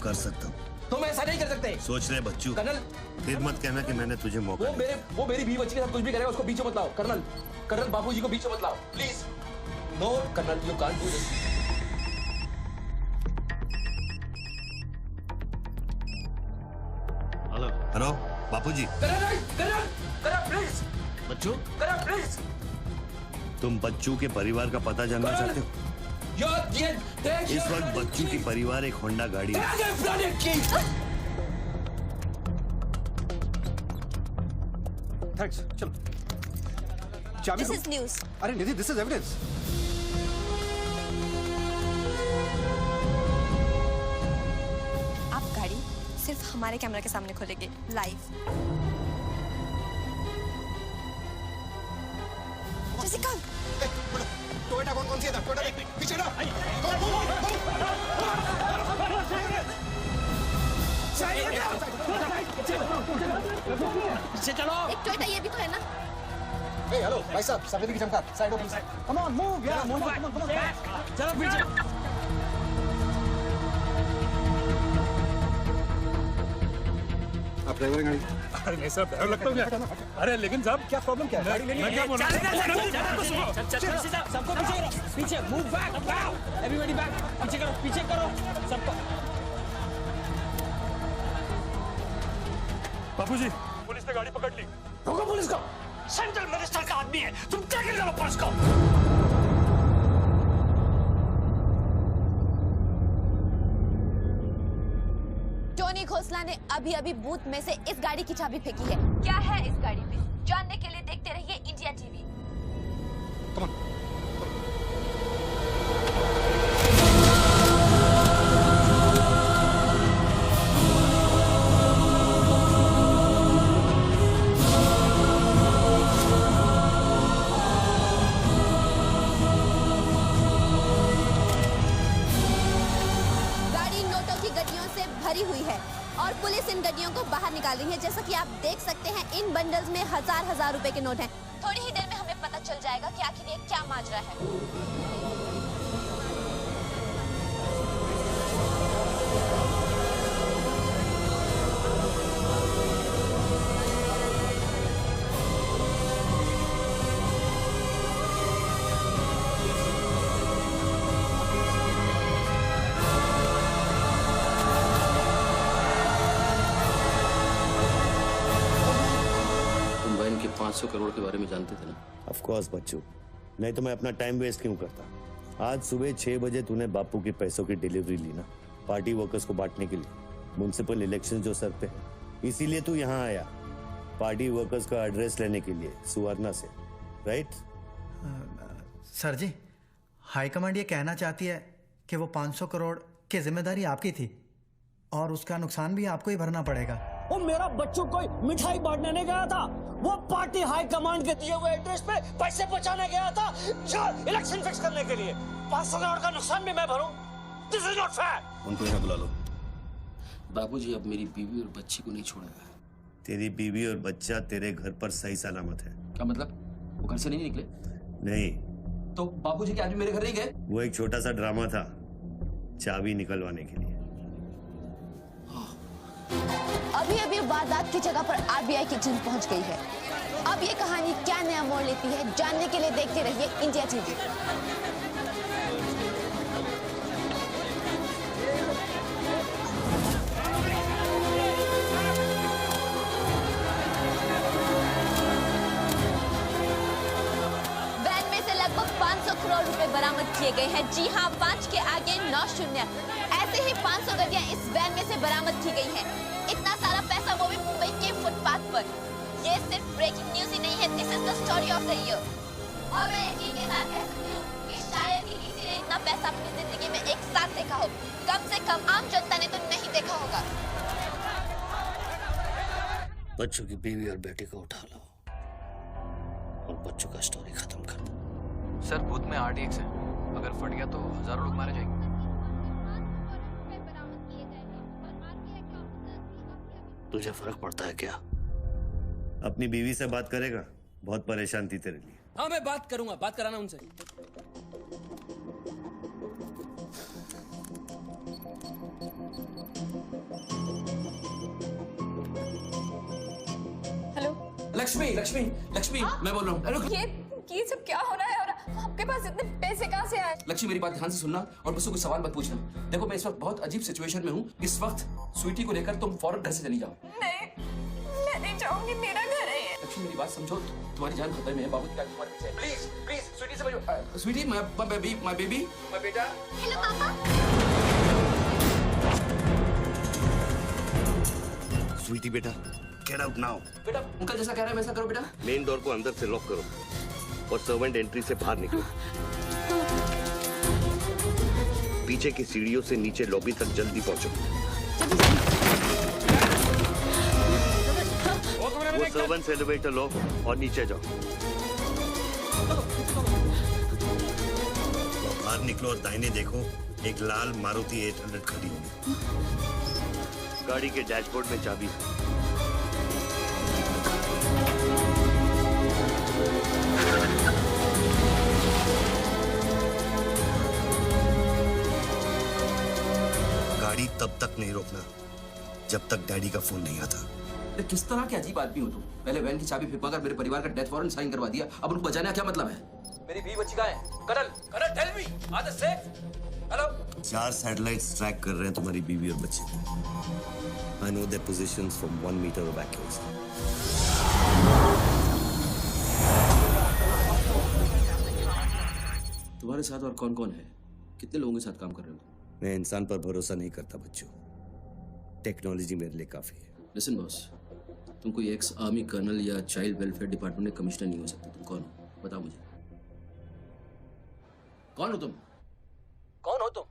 कर सकता हूँ। तुम ऐसा नहीं कर सकते। सोच ले बच्चू, कर्नल फिर मत कहना कि मैंने तुझे मौका दिया। वो मेरी बीवी बच्ची के साथ कुछ भी करेगा उसको बीच में मत लाओ। कर्नल बाबूजी को बीच में मत लाओ please. No colonel, you can't do this. Hello Bapuji. Colonel please. Bachchu, colonel please. तुम बच्चू के परिवार का पता जानना चाहते हो? इस वक्त बच्चू की परिवार एक होंडा गाड़ी है। थैंक्स, चलो। चाबी दिस इज न्यूज़। अरे निधि, दिस इज एविडेंस। आप गाड़ी सिर्फ हमारे कैमरा के सामने खोलेंगे लाइव। जैसिका, टोयोटा कौन सी है? टोयोटा देख पीछे ना। पीछे चलो। एक टोयोटा ये भी तो है ना? हेलो भाई साहब, सफेदी की चमका, side please. Come on move यार, move back, come on back. चलो पीछे। आप ड्राइवर गाड़ी? अरे नहीं साहब, डर लगता हूँ क्या? अरे लेकिन साहब क्या प्रॉब्लम क्या है? गाड़ी लेनी है? सबको पीछे मूव बैक, एवरीबॉडी बैक। पीछे करो सबको। बापूजी, पुलिस ने गाड़ी पकड़ ली। रोको पुलिस को, सेंट्रल मिनिस्टर का आदमी है, तुम क्या कर रहे हो पुलिस को? टोनी खोसला ने अभी अभी बूथ में से इस गाड़ी की चाबी फेंकी है। क्या है इस गाड़ी में? जानने के लिए देखते रहिए इंडिया टीवी। गाड़ी नोटों की गड्डियों से भरी हुई है और पुलिस इन गड्डियों को बाहर निकाल रही है। जैसा कि आप देख सकते हैं, इन बंडल्स में हजार रुपए के नोट हैं। थोड़ी ही देर में हमें पता चल जाएगा कि आखिर ये क्या माजरा है। तुम बहन के 500 करोड़ के बारे में जानते थे ना? ऑफ कोर्स बच्चू, नहीं तो मैं अपना टाइम वेस्ट क्यों करता। आज सुबह 6 बजे तूने बापू के पैसों की डिलीवरी ली ना, पार्टी वर्कर्स को बांटने के लिए। म्युनिसिपल इलेक्शन जो सर पे, इसीलिए तू यहाँ आया, पार्टी वर्कर्स का एड्रेस लेने के लिए सुवर्णा से, राइट? सर जी, हाईकमांड ये कहना चाहती है कि वो 500 करोड़ की जिम्मेदारी आपकी थी और उसका नुकसान भी आपको ही भरना पड़ेगा। वो मेरा बच्चों कोई मिठाई बांटने नहीं गया था, वो पार्टी हाई कमांड के दिए हुए एड्रेस पे पैसे पहुंचाने गया था इलेक्शन फिक्स करने के लिए। 500 करोड़ का नुकसान भी मैं भरूं? This is not fair. उनको यहाँ बुला लो। बाबूजी अब मेरी बीवी और बच्ची को नहीं छोड़ेगा। तेरी बीवी और बच्चा तेरे घर पर सही सलामत है। क्या मतलब? वो घर से नहीं निकले? नहीं। तो बाबूजी के आदमी मेरे घर नहीं गए? वो एक छोटा सा ड्रामा था, चाबी निकलवाने के लिए। अभी अभी वारदात की जगह पर आरबीआई की टीम पहुंच गई है। अब ये कहानी क्या नया मोड़ लेती है, जानने के लिए देखते रहिए इंडिया टीवी। वैन में से लगभग 500 करोड़ रुपए बरामद किए गए हैं। जी हाँ, 5 के आगे 9 शून्य। ऐसे ही 500 गड्डियां इस वैन में से बरामद की गई हैं। इतना सारा पैसा, वो भी मुंबई के फुटपाथ पर। ये सिर्फ ब्रेकिंग न्यूज ही नहीं है, this is the story of the year. और मैं यकीन के साथ कह सकती हूँ कि शायद ही किसी ने इतना पैसा अपनी जिंदगी में एक साथ देखा हो। कम से कम आम जनता ने तो नहीं देखा होगा। बच्चों की बीवी और बेटी को उठा लो और बच्चों का स्टोरी खत्म कर दो। सर, बूथ में RTX है, अगर फट गया तो हजारों लोग मारे जाएंगे। तुझे फर्क पड़ता है क्या? अपनी बीवी से बात करेगा? बहुत परेशान थी तेरे लिए। हाँ, मैं बात करूंगा, बात कराना उनसे। हेलो लक्ष्मी लक्ष्मी लक्ष्मी मैं बोल रहा हूँ। ये सब क्या हो रहा है और आपके पास इतने पैसे कहाँ से आए? लक्ष्मी मेरी बात ध्यान से सुनना और मुझसे कुछ सवाल मत पूछना। देखो मैं इस वक्त बहुत अजीब सिचुएशन में हूँ। इस वक्त स्वीटी को लेकर तुम फौरन घर से चली जाओ। नहीं, मैं नहीं चाहूंगी, मेरा घर है ये। लक्ष्मी मेरी बात समझो, तुम्हारी जान खतरे में है। बाबू की गाड़ी तुम्हारे पीछे है। प्लीज प्लीज स्वीटी समझो। स्वीटी माय बेबी माय बेटा। हेलो पापा। स्वीटी बेटा, गेट आउट नाउ। बेटा अंकल जैसा कह रहा है वैसा करो बेटा। मेन डोर को अंदर से लॉक करो और सर्वेंट एंट्री से बाहर निकलो। पीछे की सीढ़ियों से नीचे लॉबी तक जल्दी पहुंचो। वो सर्वेंट्स एलिवेटर लो और नीचे जाओ। बाहर निकलो और दाहिने देखो, एक लाल मारुति 800 खड़ी होगी। गाड़ी के डैशबोर्ड में चाबी है। गाड़ी तब तक नहीं रोकना जब तक डैडी का फोन नहीं आता। किस तरह के अजीब आदमी हो तुम? पहले वैन की चाबी फिरवा कर मेरे परिवार का डेथ वारंट साइन करवा दिया, अब उनको बचाने का क्या मतलब है? मेरी बीवी बच्ची कहाँ है? Colonel tell me, are they safe? Hello? 4 satellites track कर रहे हैं तुम्हारी बीवी और बच्चे। I know their positions from 1 meter of accuracy. तुम्हारे साथ और कौन कौन है? कितने लोगों के साथ काम कर रहे हो? मैं इंसान पर भरोसा नहीं करता बच्चों। टेक्नोलॉजी मेरे लिए काफी है। लिसन बॉस, तुम कोई एक्स आर्मी कर्नल या चाइल्ड वेलफेयर डिपार्टमेंट में कमिश्नर नहीं हो सकते। तुम कौन हो? बताओ मुझे। कौन हो तुम? कौन हो तुम?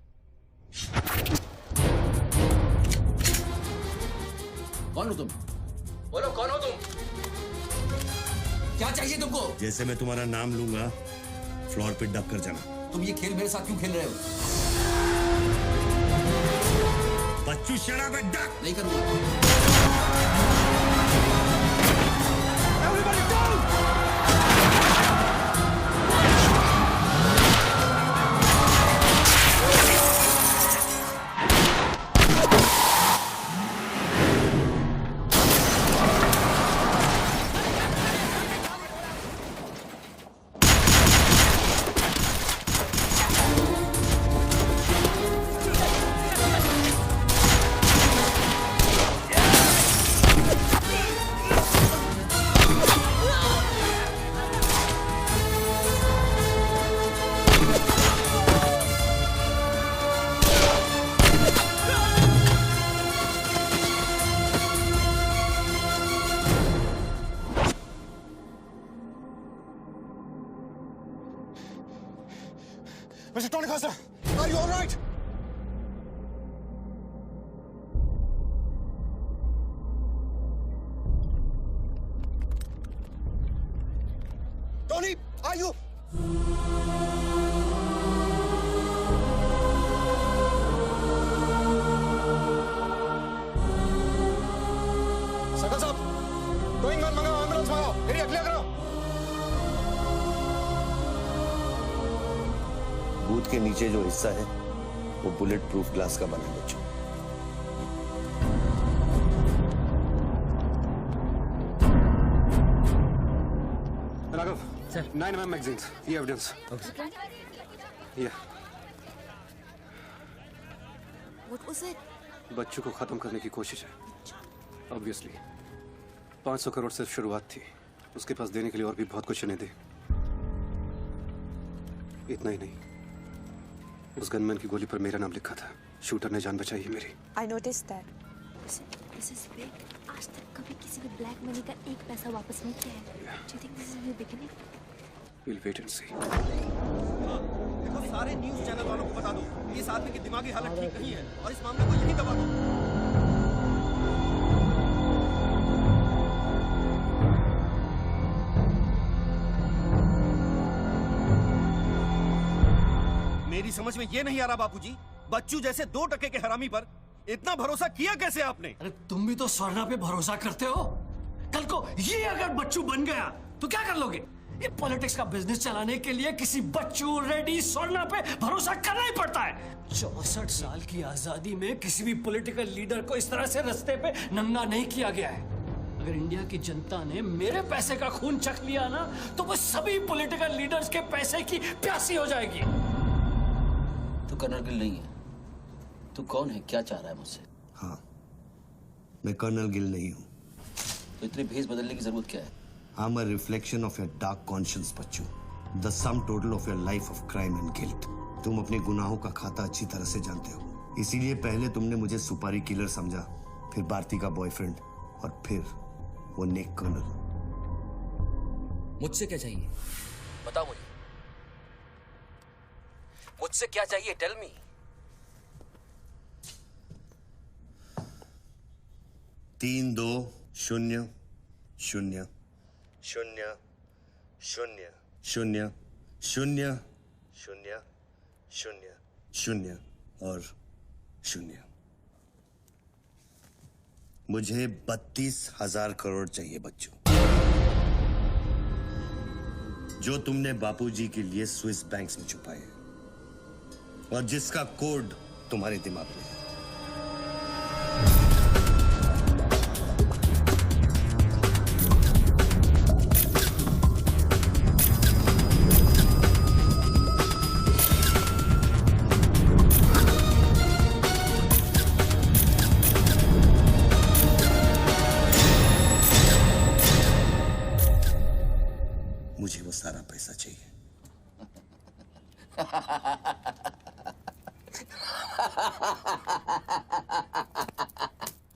कौन हो तुम? बोलो कौन हो तुम? क्या चाहिए तुमको? जैसे मैं तुम्हारा नाम लूंगा फ्लोर पे डक कर जाना। तुम ये खेल मेरे साथ क्यों खेल रहे हो? बच्चू शराब है, डक। नहीं करूंगा। Everybody down! Mr. Tony Costa, are you all right? Tony, are you? सकल साहब, गोइंग मैन मंगाओ, एम्बुलेंस मंगाओ, एरिया क्लियर करो। बूथ के नीचे जो हिस्सा है वो बुलेट प्रूफ ग्लास का बना है बच्चों। राघव, सर 9mm magazines, ये एविडेंस। ये What was it? बच्चों को खत्म करने की कोशिश है। ऑब्वियसली 500 करोड़ सिर्फ शुरुआत थी, उसके पास देने के लिए और भी बहुत कुछ नहीं दे। इतना ही नहीं, उस गनमैन की गोली पर मेरा नाम लिखा था। शूटर ने जान बचाई है मेरी। I noticed that. This is big. आज तक कभी किसी ने ब्लैक मनी का एक पैसा वापस नहीं किया है। Do you think this is a new beginning? We'll wait and see. देखो, सारे न्यूज़ चैनल वालों को बता दो, इस आदमी की दिमागी हालत ठीक नहीं है और इस मामले को यहीं दबा दो। मेरी समझ में ये नहीं आ रहा बापूजी, बच्चू जैसे 2 टके के हरामी पर इतना भरोसा किया कैसे आपने? अरे तुम भी तो स्वर्णा पे भरोसा करते हो। कल को ये अगर बच्चू बन गया तो क्या कर लोगे? ये पॉलिटिक्स का बिजनेस चलाने के लिए किसी बच्चू रेड्डी स्वर्णा पे भरोसा करना ही पड़ता है। 64 साल की आजादी में किसी भी पॉलिटिकल लीडर को इस तरह से रास्ते पे नंगा नहीं किया गया है। अगर इंडिया की जनता ने मेरे पैसे का खून चख लिया ना, तो वो सभी पॉलिटिकल लीडर्स के पैसे की प्यासी हो जाएगी। तू कर्नल गिल नहीं है। तू कौन है, क्या चाह रहा है मुझसे? हाँ, मैं कर्नल गिल नहीं हूँ। तो इतनी भेस बदलने की जरूरत क्या है? I'm a reflection of your dark conscience, Bachchu. The sum total of your life of crime and guilt। तुम अपने गुनाहों का खाता अच्छी तरह से जानते हो, इसीलिए पहले तुमने मुझे सुपारी किलर समझा, फिर भारती का बॉयफ्रेंड, और फिर वो नेक कर्नल। मुझसे क्या चाहिए? बताओ मुझे, मुझसे क्या चाहिए? Tell me. तीन 2 0 0 0 0 0 0 0 0 0 और 0। मुझे 32,000 करोड़ चाहिए बच्चों, जो तुमने बापूजी के लिए स्विस बैंक्स में छुपाए और जिसका कोड तुम्हारे दिमाग में है। मुझे वो सारा पैसा चाहिए।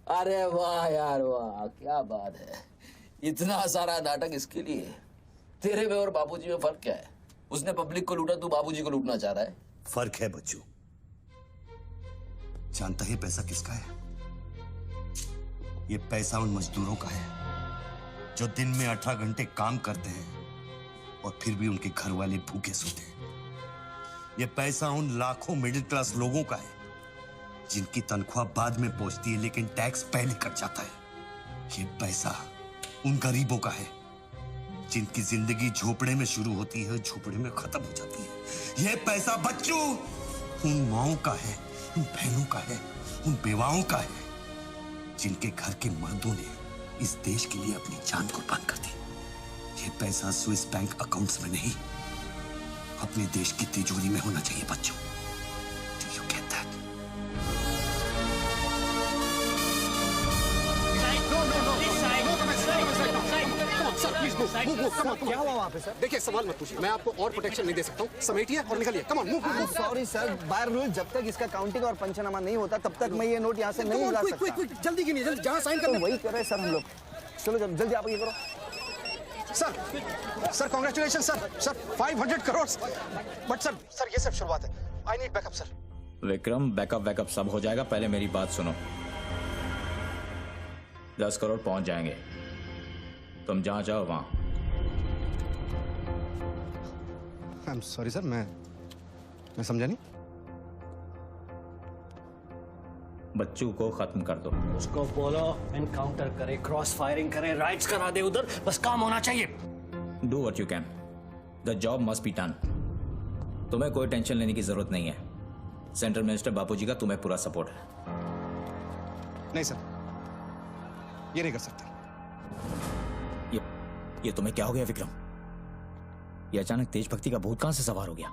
अरे वाह यार वाह, क्या बात है। इतना सारा नाटक इसके लिए? तेरे में और बापूजी में फर्क क्या है? उसने पब्लिक को लूटा, तू बापूजी को लूटना चाह रहा है। फर्क है बच्चू। जानता है पैसा किसका है? ये पैसा उन मजदूरों का है जो दिन में 18 घंटे काम करते हैं और फिर भी उनके घर वाले भूखे सोते हैं। ये पैसा उन लाखों मिडिल क्लास लोगों का है जिनकी तनख्वाह बाद में पहुंचती है लेकिन टैक्स पहले कट जाता है। ये पैसा उन गरीबों का है जिनकी जिंदगी झोपड़े में शुरू होती है, झोपड़े में खत्म हो जाती है। ये पैसा बच्चों उन माओं का है, उन बहनों का है, उन बेवाओं का है जिनके घर के मर्दों ने इस देश के लिए अपनी जान कुर्बान कर दी। ये पैसा स्विस बैंक अकाउंट्स में नहीं, अपने देश की तिजोरी में होना चाहिए बच्चों। Do you get that? क्या हुआ वहाँ पे सर? देखिए, सवाल मत पूछिए, मैं आपको और प्रोटेक्शन नहीं दे सकता हूँ। समेटिए और निकलिए। कम on, move. Sorry sir, by rule जब तक इसका काउंटिंग और पंचनामा नहीं होता तब तक मैं ये नोट यहाँ से नहीं ला सकता। क्विक, जल्दी गिनिए, जल्दी। जहाँ साइन करना वही कर रहे हैं सर हम लोग। चलो जल्दी आप ये करो। Sir congratulation sir 500 crore. But sir ये सब शुरुआत है। I need backup sir. Vikram, backup सब हो जाएगा, पहले मेरी बात सुनो। 10 करोड़ पहुंच जाएंगे, तुम जहां जाओ वहां। आई एम सॉरी सर, मैं समझा नहीं। बच्चों को खत्म कर दो। उसको बोलो एनकाउंटर करे, क्रॉस फायरिंग करे, राइट्स करा दे उधर, बस काम होना चाहिए। Do what you can, the job must be done. तुम्हें कोई टेंशन लेने की जरूरत नहीं है। सेंट्रल मिनिस्टर बापूजी का तुम्हें पूरा सपोर्ट है। नहीं सर, ये नहीं कर सकता। ये तुम्हें क्या हो गया विक्रम? ये अचानक तेज भक्ति का भूत कहां से सवार हो गया?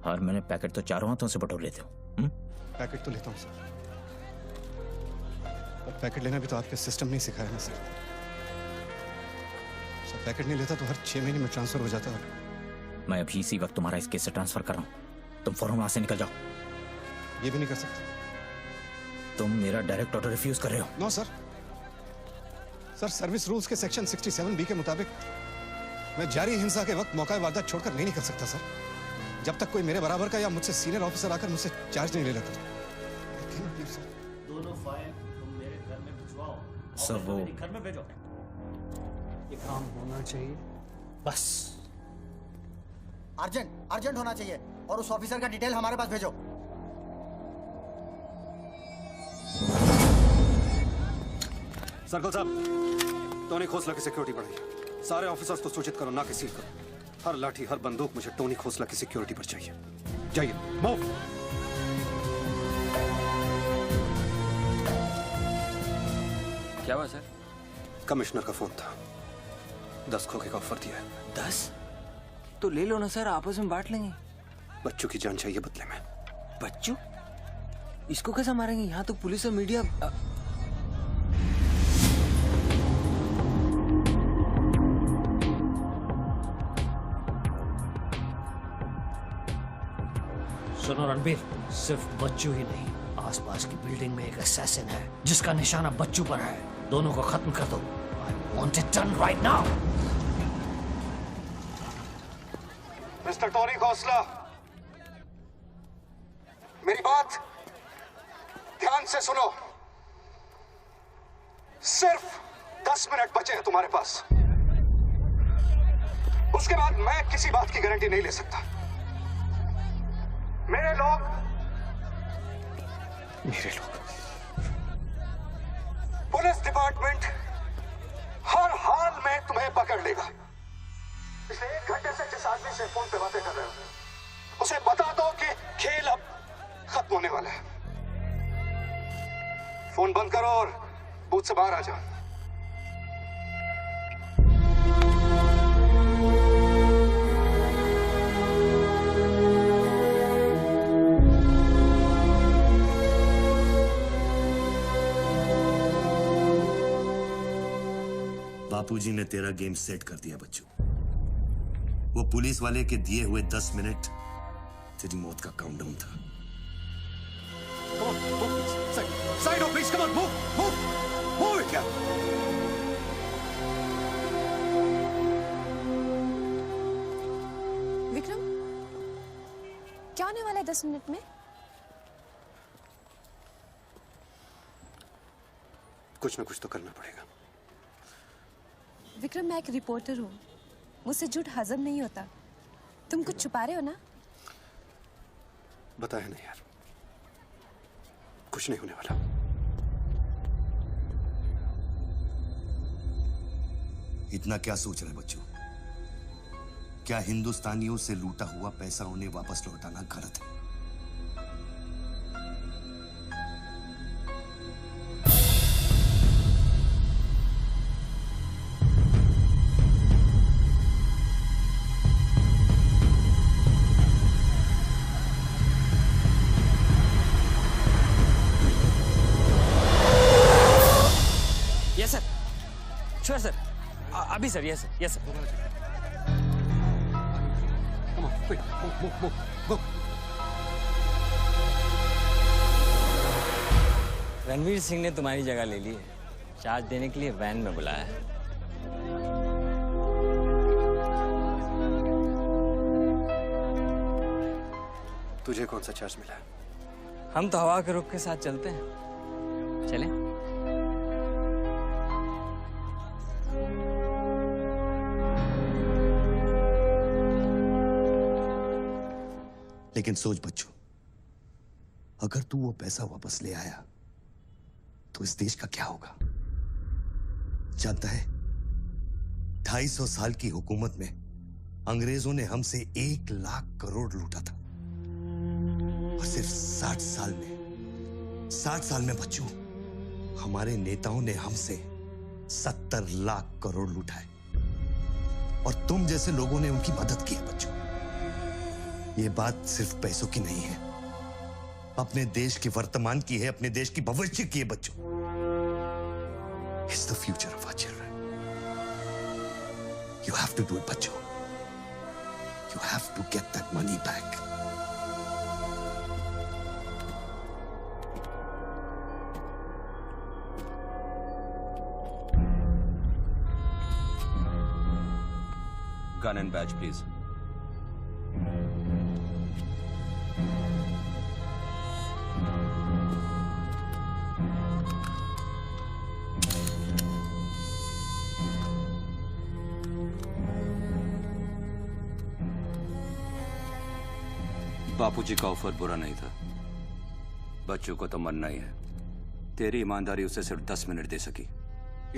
हर महीने पैकेट तो चारों हाथों से बटोर लेते हो। पैकेट तो लेता हूँ सर, पर पैकेट लेना भी तो आपके सिस्टम ने सिखाया ना सर। पैकेट नहीं लेता तो हर 6 महीने में ट्रांसफर हो जाता है। मैं अभी इसी वक्त तुम्हारा इस केस से ट्रांसफर कर रहा हूं, तुम फौरन वहां से निकल जाओ। ये भी नहीं कर सकते। तुम मेरा डायरेक्ट ऑर्डर रिफ्यूज कर रहे हो। नो सर, सर्विस रूल्स के सेक्शन 67B के मुताबिक मैं जारी हिंसा के वक्त मौका वारदात छोड़कर नहीं निकल सकता सर, जब तक कोई मेरे बराबर का या मुझसे सीनियर ऑफिसर आकर मुझसे चार्ज नहीं ले लेता। दोनों फाइल तुम मेरे घर में भिजवाओ। सर वो घर में भेजो, ये काम होना चाहिए बस। अर्जेंट होना चाहिए और उस ऑफिसर का डिटेल हमारे पास भेजो। सर्कल साहब, टोनी खोसला की सिक्योरिटी बढ़ाइए। सारे ऑफिसर्स को सूचित करो, ना कि सील करो। हर लाठी, हर बंदूक मुझे टोनी खोसला की सिक्योरिटी पर चाहिए। जाइए, मूव। क्या हुआ सर? कमिश्नर का फोन था, 10 खोखे का ऑफर दिया है। 10? तो ले लो ना सर, आपस में बांट लेंगे। बच्चों की जान चाहिए बदले में। बच्चू? इसको कैसे मारेंगे? यहाँ तो पुलिस और मीडिया। सुनो रणबीर, सिर्फ बच्चू ही नहीं, आसपास की बिल्डिंग में एक असैसिन है जिसका निशाना बच्चू पर है। दोनों को खत्म कर दो। I want it done right now. Mister Tony Khosla, मेरी बात ध्यान से सुनो। सिर्फ 10 मिनट बचे हैं तुम्हारे पास। उसके बाद मैं किसी बात की गारंटी नहीं ले सकता। मेरे लोग पुलिस डिपार्टमेंट हर हाल में तुम्हें पकड़ लेगा। पिछले 1 घंटे से जिस आदमी से फोन पे बातें कर रहे हो, उसे बता दो कि खेल अब खत्म होने वाला है। फोन बंद करो और बूथ से बाहर आ जाओ। बापूजी ने तेरा गेम सेट कर दिया बच्चू। वो पुलिस वाले के दिए हुए 10 मिनट तेरी मौत का काउंटडाउन था। Side on, please. Come on, move, move, move it, yeah. Vikram, क्या होने वाला है 10 मिनट में? कुछ ना कुछ तो करना पड़ेगा। विक्रम, मैं एक रिपोर्टर हूँ, मुझसे झूठ हजम नहीं होता। तुम कुछ छुपा रहे हो ना? बताया नहीं यार, कुछ नहीं होने वाला। इतना क्या सोच रहे बच्चों? क्या हिंदुस्तानियों से लूटा हुआ पैसा उन्हें वापस लौटाना गलत है? यस सर, श्योर सर, अभी sir. Yes sir, yes sir. Come on, quick, move. Ranveer Singh ने तुम्हारी जगह ले ली है। चार्ज देने के लिए वैन में बुलाया है। तुझे कौन सा चार्ज मिला? हम तो हवा के रुख के साथ चलते हैं। चलें? लेकिन सोच बच्चों, अगर तू वो पैसा वापस ले आया तो इस देश का क्या होगा? जानता है, 250 साल की हुकूमत में अंग्रेजों ने हमसे 1 लाख करोड़ लूटा था और सिर्फ 60 साल में बच्चों, हमारे नेताओं ने हमसे 70 लाख करोड़ लूटा है और तुम जैसे लोगों ने उनकी मदद की है बच्चों। ये बात सिर्फ पैसों की नहीं है, अपने देश के वर्तमान की है, अपने देश की भविष्य की है बच्चों। It's the future of our children. You have to do it, बच्चों. You have to get that money back. Gun and badge, please. बापूजी का ऑफर बुरा नहीं था। बच्चों को तो मरना ही है। तेरी ईमानदारी उसे सिर्फ 10 मिनट दे सकी।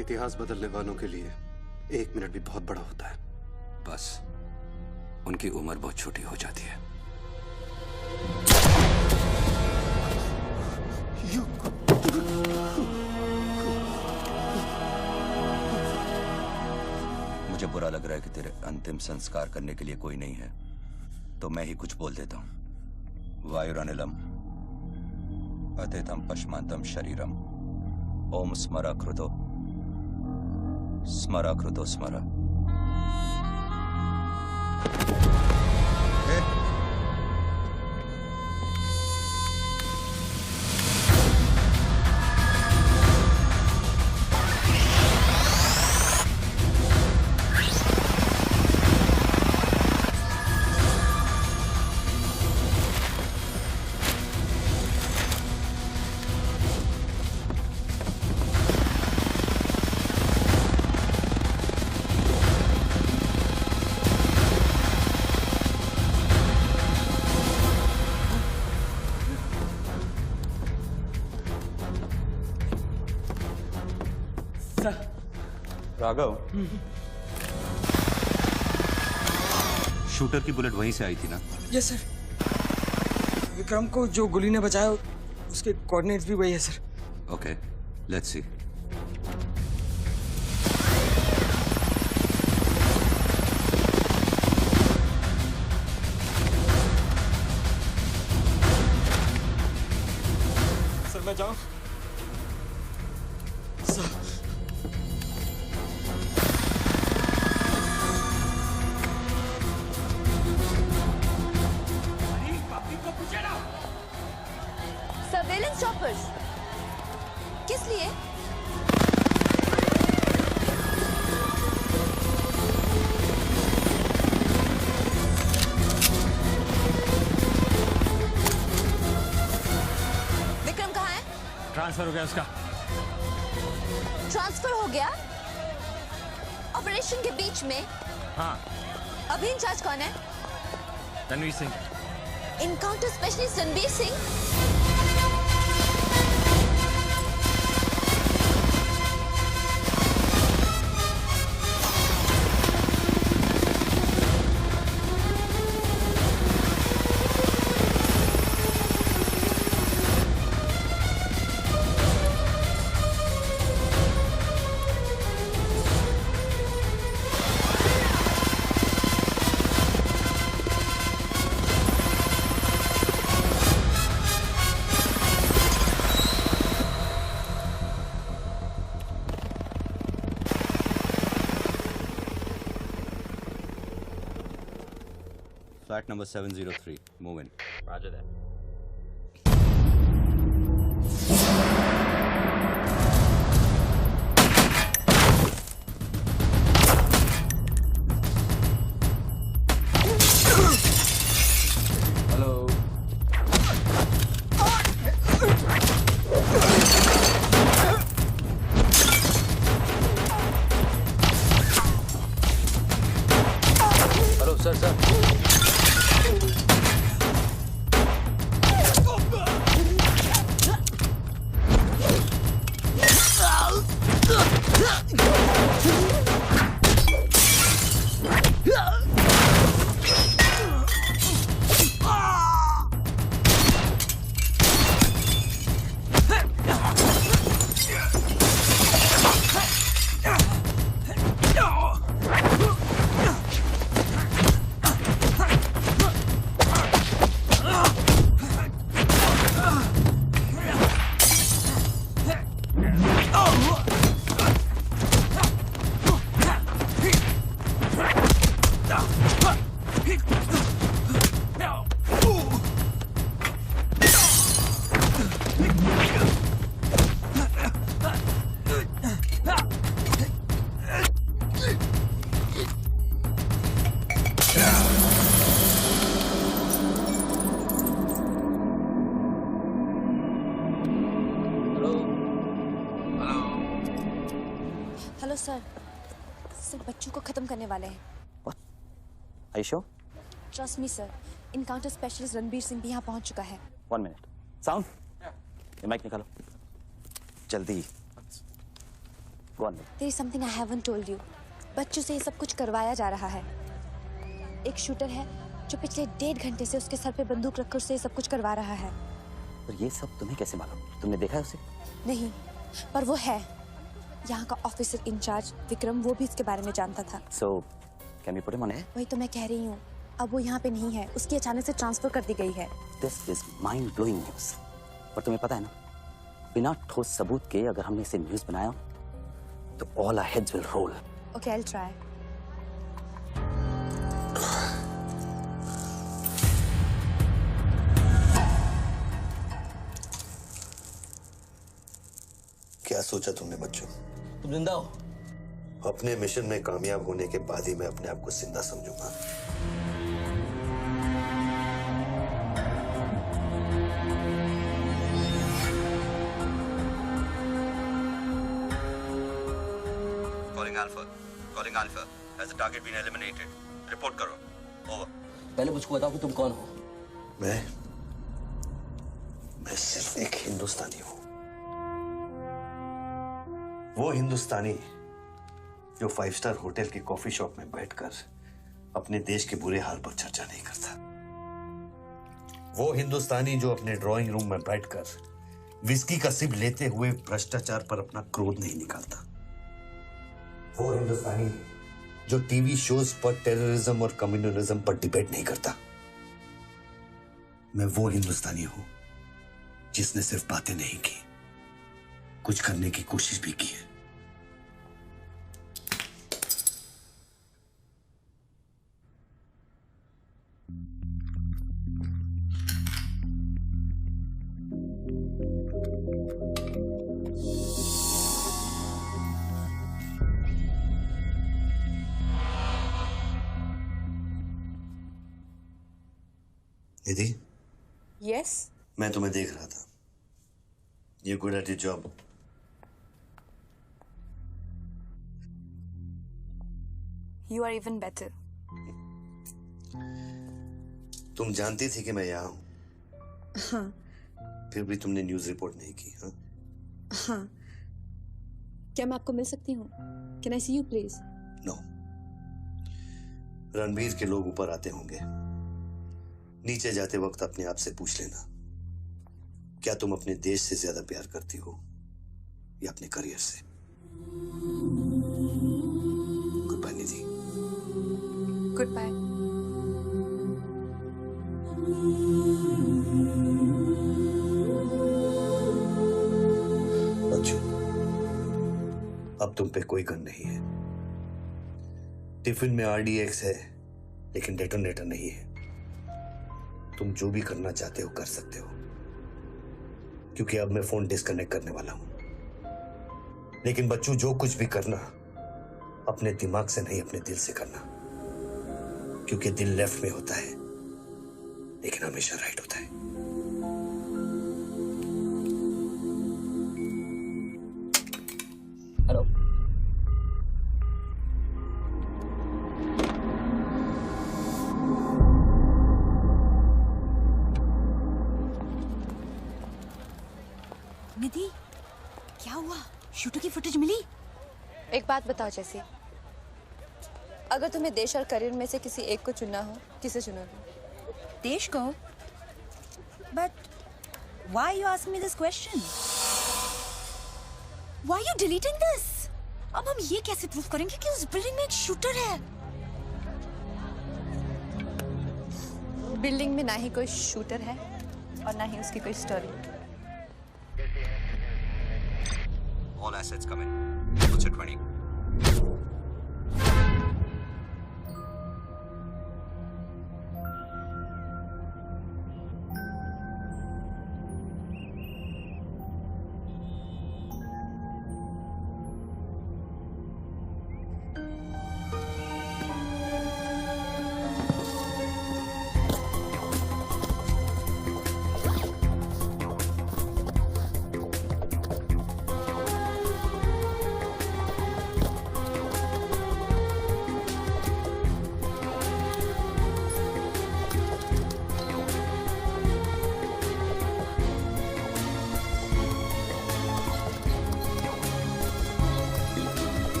इतिहास बदलने वालों के लिए 1 मिनट भी बहुत बड़ा होता है। बस उनकी उम्र बहुत छोटी हो जाती है। मुझे बुरा लग रहा है कि तेरे अंतिम संस्कार करने के लिए कोई नहीं है, तो मैं ही कुछ बोल देता हूं। वायुरनिलम अतिथम पश्मांतम शरीरम ओम स्मरा कृतो स्मरा कृतो स्मरा। राघव, शूटर की बुलेट वहीं से आई थी ना? Yes sir. विक्रम को जो गोली ने बचाया उसके कोऑर्डिनेट्स भी वही है sir. Okay, let's see. Sir मैं जाऊं? सर सर्वेलेंस चॉपर्स किस लिए? विक्रम कहाँ है? ट्रांसफर हो गया उसका। ट्रांसफर हो गया? ऑपरेशन के बीच में? हाँ। अभी इंचार्ज कौन है? Ranveer Singh. Encounter specialist Ranbir Singh? Flat number 703. Move in. Roger that. Hello. Hello sir sir. Hello sir. Sir बच्चों को खत्म करने वाले हैं। Are you sure? Trust me sir. Encounter specialist Ranbir Singh भी यहाँ पहुँच चुका है। 1 minute. Sound? ये माइक निकालो जल्दी। Go on. There is something I haven't told you. बच्चों से ये सब कुछ करवाया जा रहा है। एक शूटर है जो पिछले 1.5 घंटे से उसके सर पे बंदूक रखकर उससे ये सब कुछ करवा रहा है। पर ये सब तुम्हें कैसे मालूम? तुमने देखा है उसे? नहीं, पर वो है। यहाँ का ऑफिसर इंचार्ज विक्रम, वो भी इसके बारे में जानता था। So, can we put him on air? वही तो मैं कह रही हूँ, अब वो यहाँ पे नहीं है, उसकी अचानक से ट्रांसफर कर दी गई है। This is mind-blowing news. पर तुम्हें पता है ना, बिना ठोस सबूत के अगर हमने इसे न्यूज़ बनाया तो all our heads will roll. Okay, I'll try. क्या सोचा तुमने बच्चों? तुम जिंदा हो? अपने मिशन में कामयाब होने के बाद ही मैं अपने आप को जिंदा समझूंगा। Calling Alpha. Has the target been eliminated? Report करो. Over. पहले मुझको बताओ कि तुम कौन हो? मैं सिर्फ एक हिंदुस्तानी हूं। वो हिंदुस्तानी जो 5 स्टार होटल के कॉफी शॉप में बैठकर अपने देश के बुरे हाल पर चर्चा नहीं करता। वो हिंदुस्तानी जो अपने ड्राइंग रूम में बैठकर विस्की का सिप लेते हुए भ्रष्टाचार पर अपना क्रोध नहीं निकालता। वो हिंदुस्तानी जो टीवी शोज पर टेररिज्म और कम्युनलिज्म पर डिबेट नहीं करता। मैं वो हिंदुस्तानी हूं जिसने सिर्फ बातें नहीं की, कुछ करने की कोशिश भी की है। निधि, Yes? मैं तुम्हें देख रहा था। You're good at your job. You are even better. तुम जानती थी कि मैं यहाँ हूं, हाँ, फिर भी तुमने न्यूज़ रिपोर्ट नहीं की। हाँ? हाँ। क्या मैं आपको मिल सकती हूँ? Can I see you, please? No. Ranbir के लोग ऊपर आते होंगे। नीचे जाते वक्त अपने आप से पूछ लेना, क्या तुम अपने देश से ज्यादा प्यार करती हो या अपने करियर से? Good bye Nidhi. Good bye. बच्चों, अब तुम पे कोई गन नहीं है। टिफिन में RDX है, लेकिन डेटोनेटर नहीं है। तुम जो भी करना चाहते हो कर सकते हो, क्योंकि अब मैं फोन डिस्कनेक्ट करने वाला हूं। लेकिन बच्चों, जो कुछ भी करना अपने दिमाग से नहीं, अपने दिल से करना, क्योंकि दिल लेफ्ट में होता है लेकिन हमेशा राइट होता है। हेलो। निधि, क्या हुआ? शूटर की फुटेज मिली? एक बात बताओ जैसी, अगर तुम्हें देश और करियर में से किसी एक को चुनना हो, किसे चुनोगे? देश को? But why you ask me this question? Why you deleting this? अब हम ये कैसे प्रूव करेंगे कि उस बिल्डिंग में एक शूटर है? बिल्डिंग में ना ही कोई शूटर है और ना ही उसकी कोई story. All assets come in. What's at 20?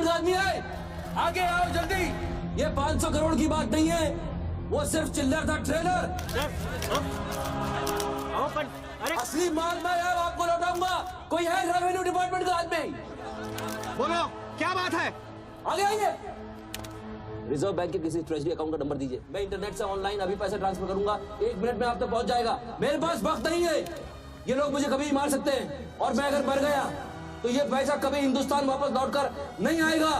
Department का आदमी है, आगे आओ जल्दी। ये 500 करोड़ की बात नहीं है, वो सिर्फ चिल्लर था, ट्रेलर। असली माल मैं आपको लौटाऊंगा। कोई है रेवेन्यू डिपार्टमेंट का आदमी? बोलो क्या बात है? आगे आइए। रिजर्व बैंक के किसी ट्रेजरी अकाउंट का नंबर दीजिए, मैं इंटरनेट से ऑनलाइन अभी पैसे ट्रांसफर करूंगा, 1 मिनट में आप तक पहुंच जाएगा। मेरे पास वक्त नहीं है, ये लोग मुझे कभी मार सकते हैं, और मैं अगर मर गया तो ये पैसा कभी हिंदुस्तान वापस लौटकर नहीं आएगा।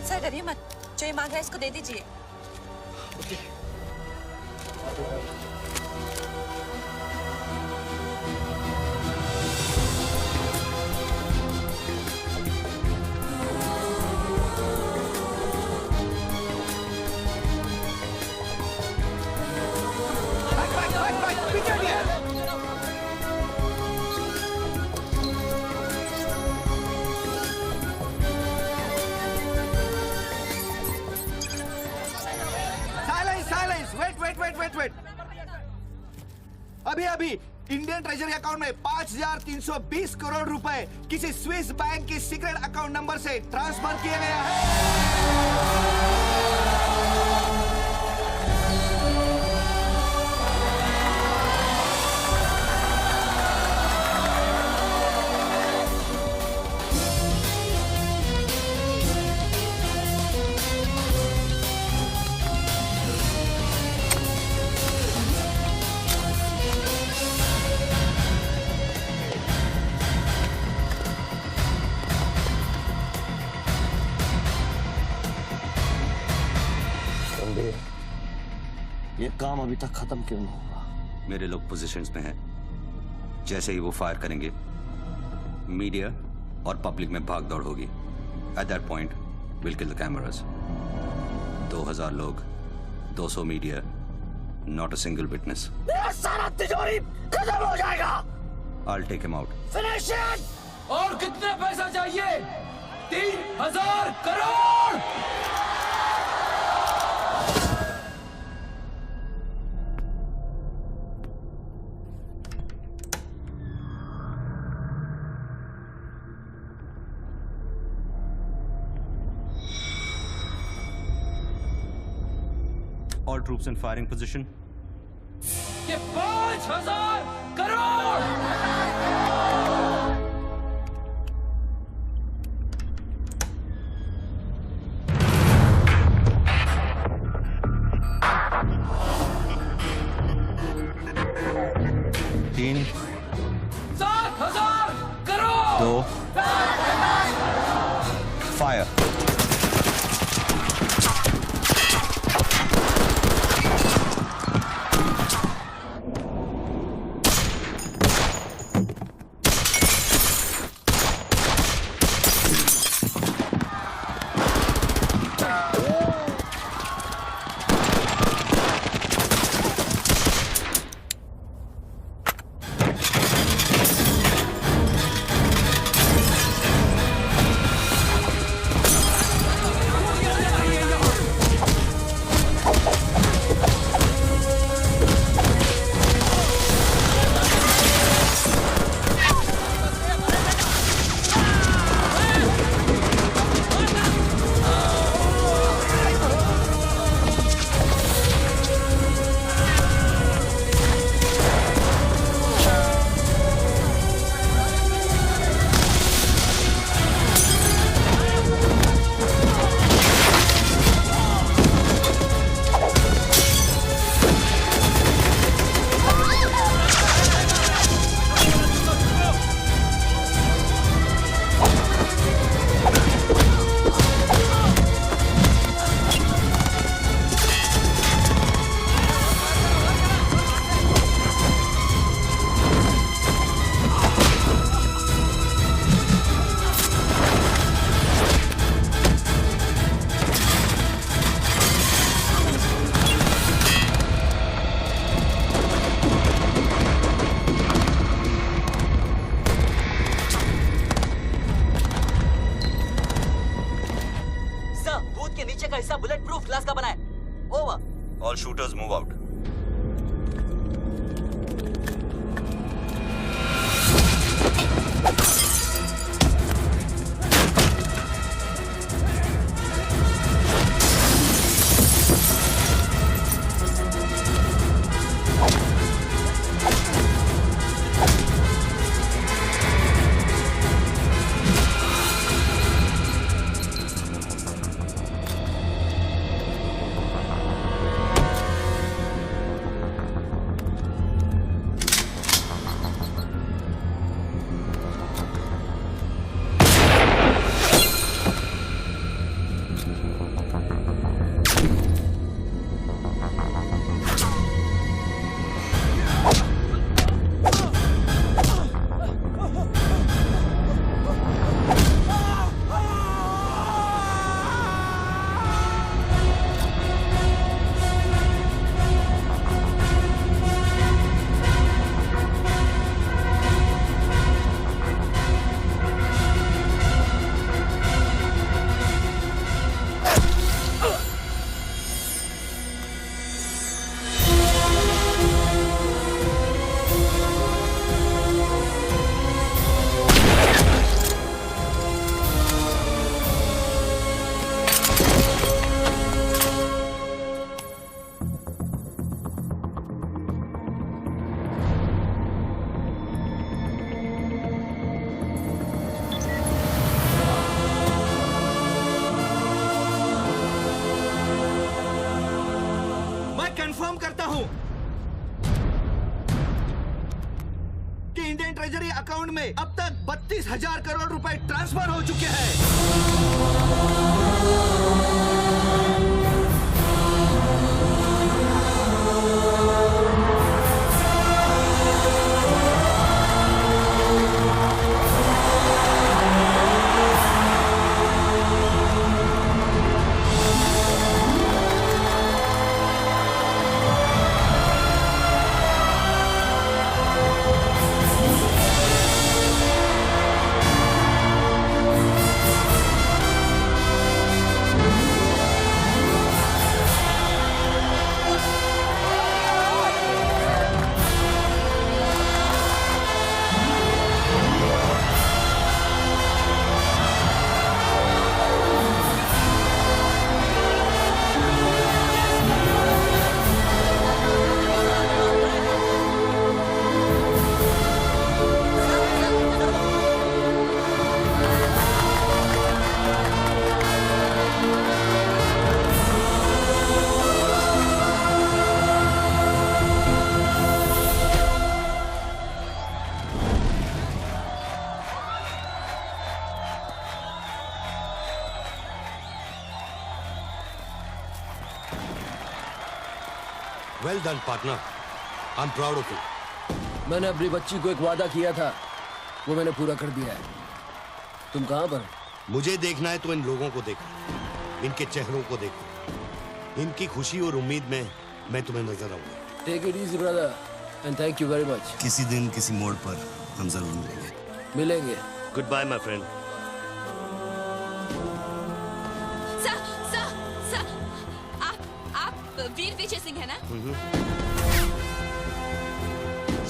सर डरिए मत, जो ये मांग रहा है इसको दे दीजिए। वेट। अभी इंडियन ट्रेजरी अकाउंट में 5,320 करोड़ रुपए किसी स्विस बैंक के सीक्रेट अकाउंट नंबर से ट्रांसफर किए गए हैं। ये काम अभी तक खत्म क्यों नहीं हुआ? मेरे लोग पोजीशंस में हैं। जैसे ही वो फायर करेंगे, मीडिया और पब्लिक में भाग दौड़ होगी। At that point will kill the cameras. 2000 लोग, 200 media, not a single witness. सारा तिजोरी खत्म हो जाएगा। I'll take him out. Finish it. और कितने पैसा चाहिए? 3000 crore. All troops in firing position. ये 5000 करोड़। तीन, 7000 crore. 2, fire. Bullet proof glass का बना है। Over. All shooters move out. Confirm करता हूं कि इंडियन ट्रेजरी अकाउंट में अब तक 32,000 करोड़ रुपए ट्रांसफर हो चुके हैं। Well done, partner. I'm proud of you. मैंने अपनी बच्ची को एक वादा किया था, वो मैंने पूरा कर दिया है। तुम कहाँ पर? मुझे देखना है तो इन लोगों को देखो, इनके चेहरों को देखो, इनकी खुशी और उम्मीद में मैं तुम्हें नजर आऊंगा। Take it easy, brother, and thank you very much. किसी दिन किसी मोड़ पर हम जरूर मिलेंगे। Goodbye, my friend. सर, आप वीर विजय सिंह है ना?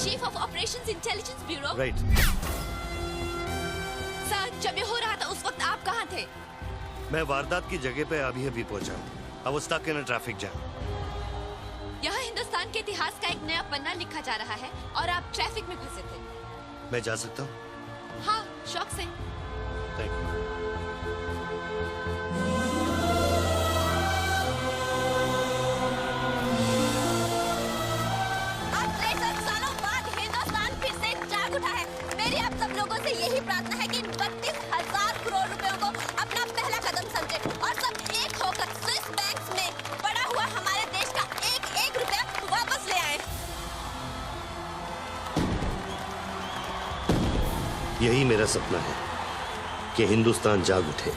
Chief of operations intelligence bureau. Right. Sir, जब ये हो रहा था उस वक्त आप कहाँ थे? मैं वारदात की जगह पे अभी पहुंचा। I was stuck in a traffic jam. यहाँ हिंदुस्तान के इतिहास का एक नया पन्ना लिखा जा रहा है और आप ट्रैफिक में फंसे थे। मैं जा सकता हूँ? हाँ, शौक से। Thank you. आज 63 सालों बाद हिंदुस्तान फिर से जाग उठा है। मेरी आप सब लोगों से यही प्रार्थना है कि इन 32,000 करोड़ रुपयों को अपना पहला कदम समझे और सब एक होकर स्विस बैंक्स में पड़ा हुआ हमारे देश का एक रुपया वापस ले आए। यही मेरा सपना है कि हिंदुस्तान जाग उठे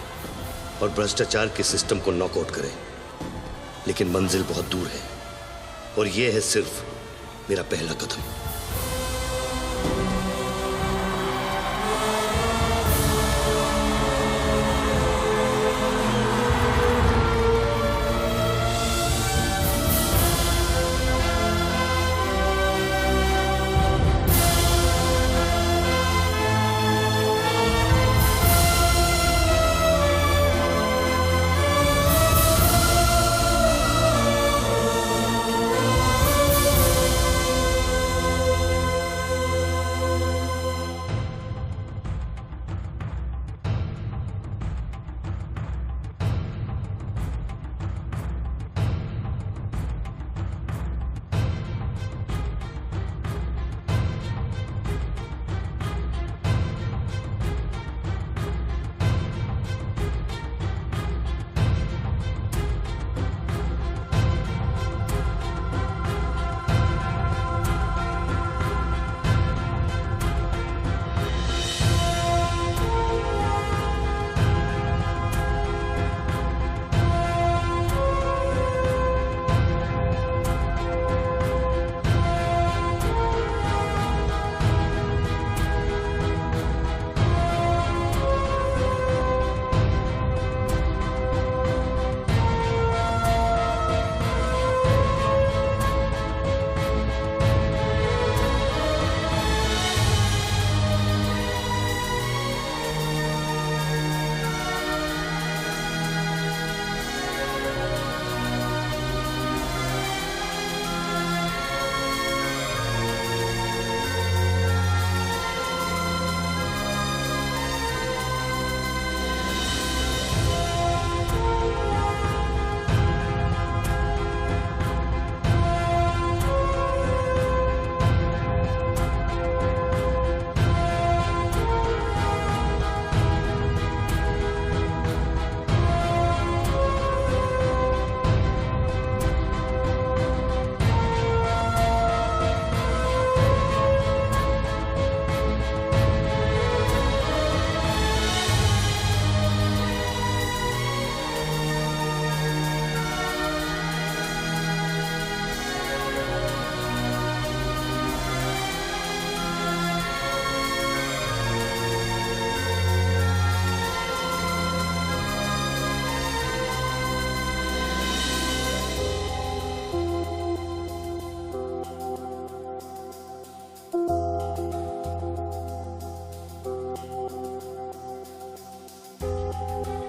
और भ्रष्टाचार के सिस्टम को नॉकआउट करे, लेकिन मंजिल बहुत दूर है और यह है सिर्फ मेरा पहला कदम। Thank you.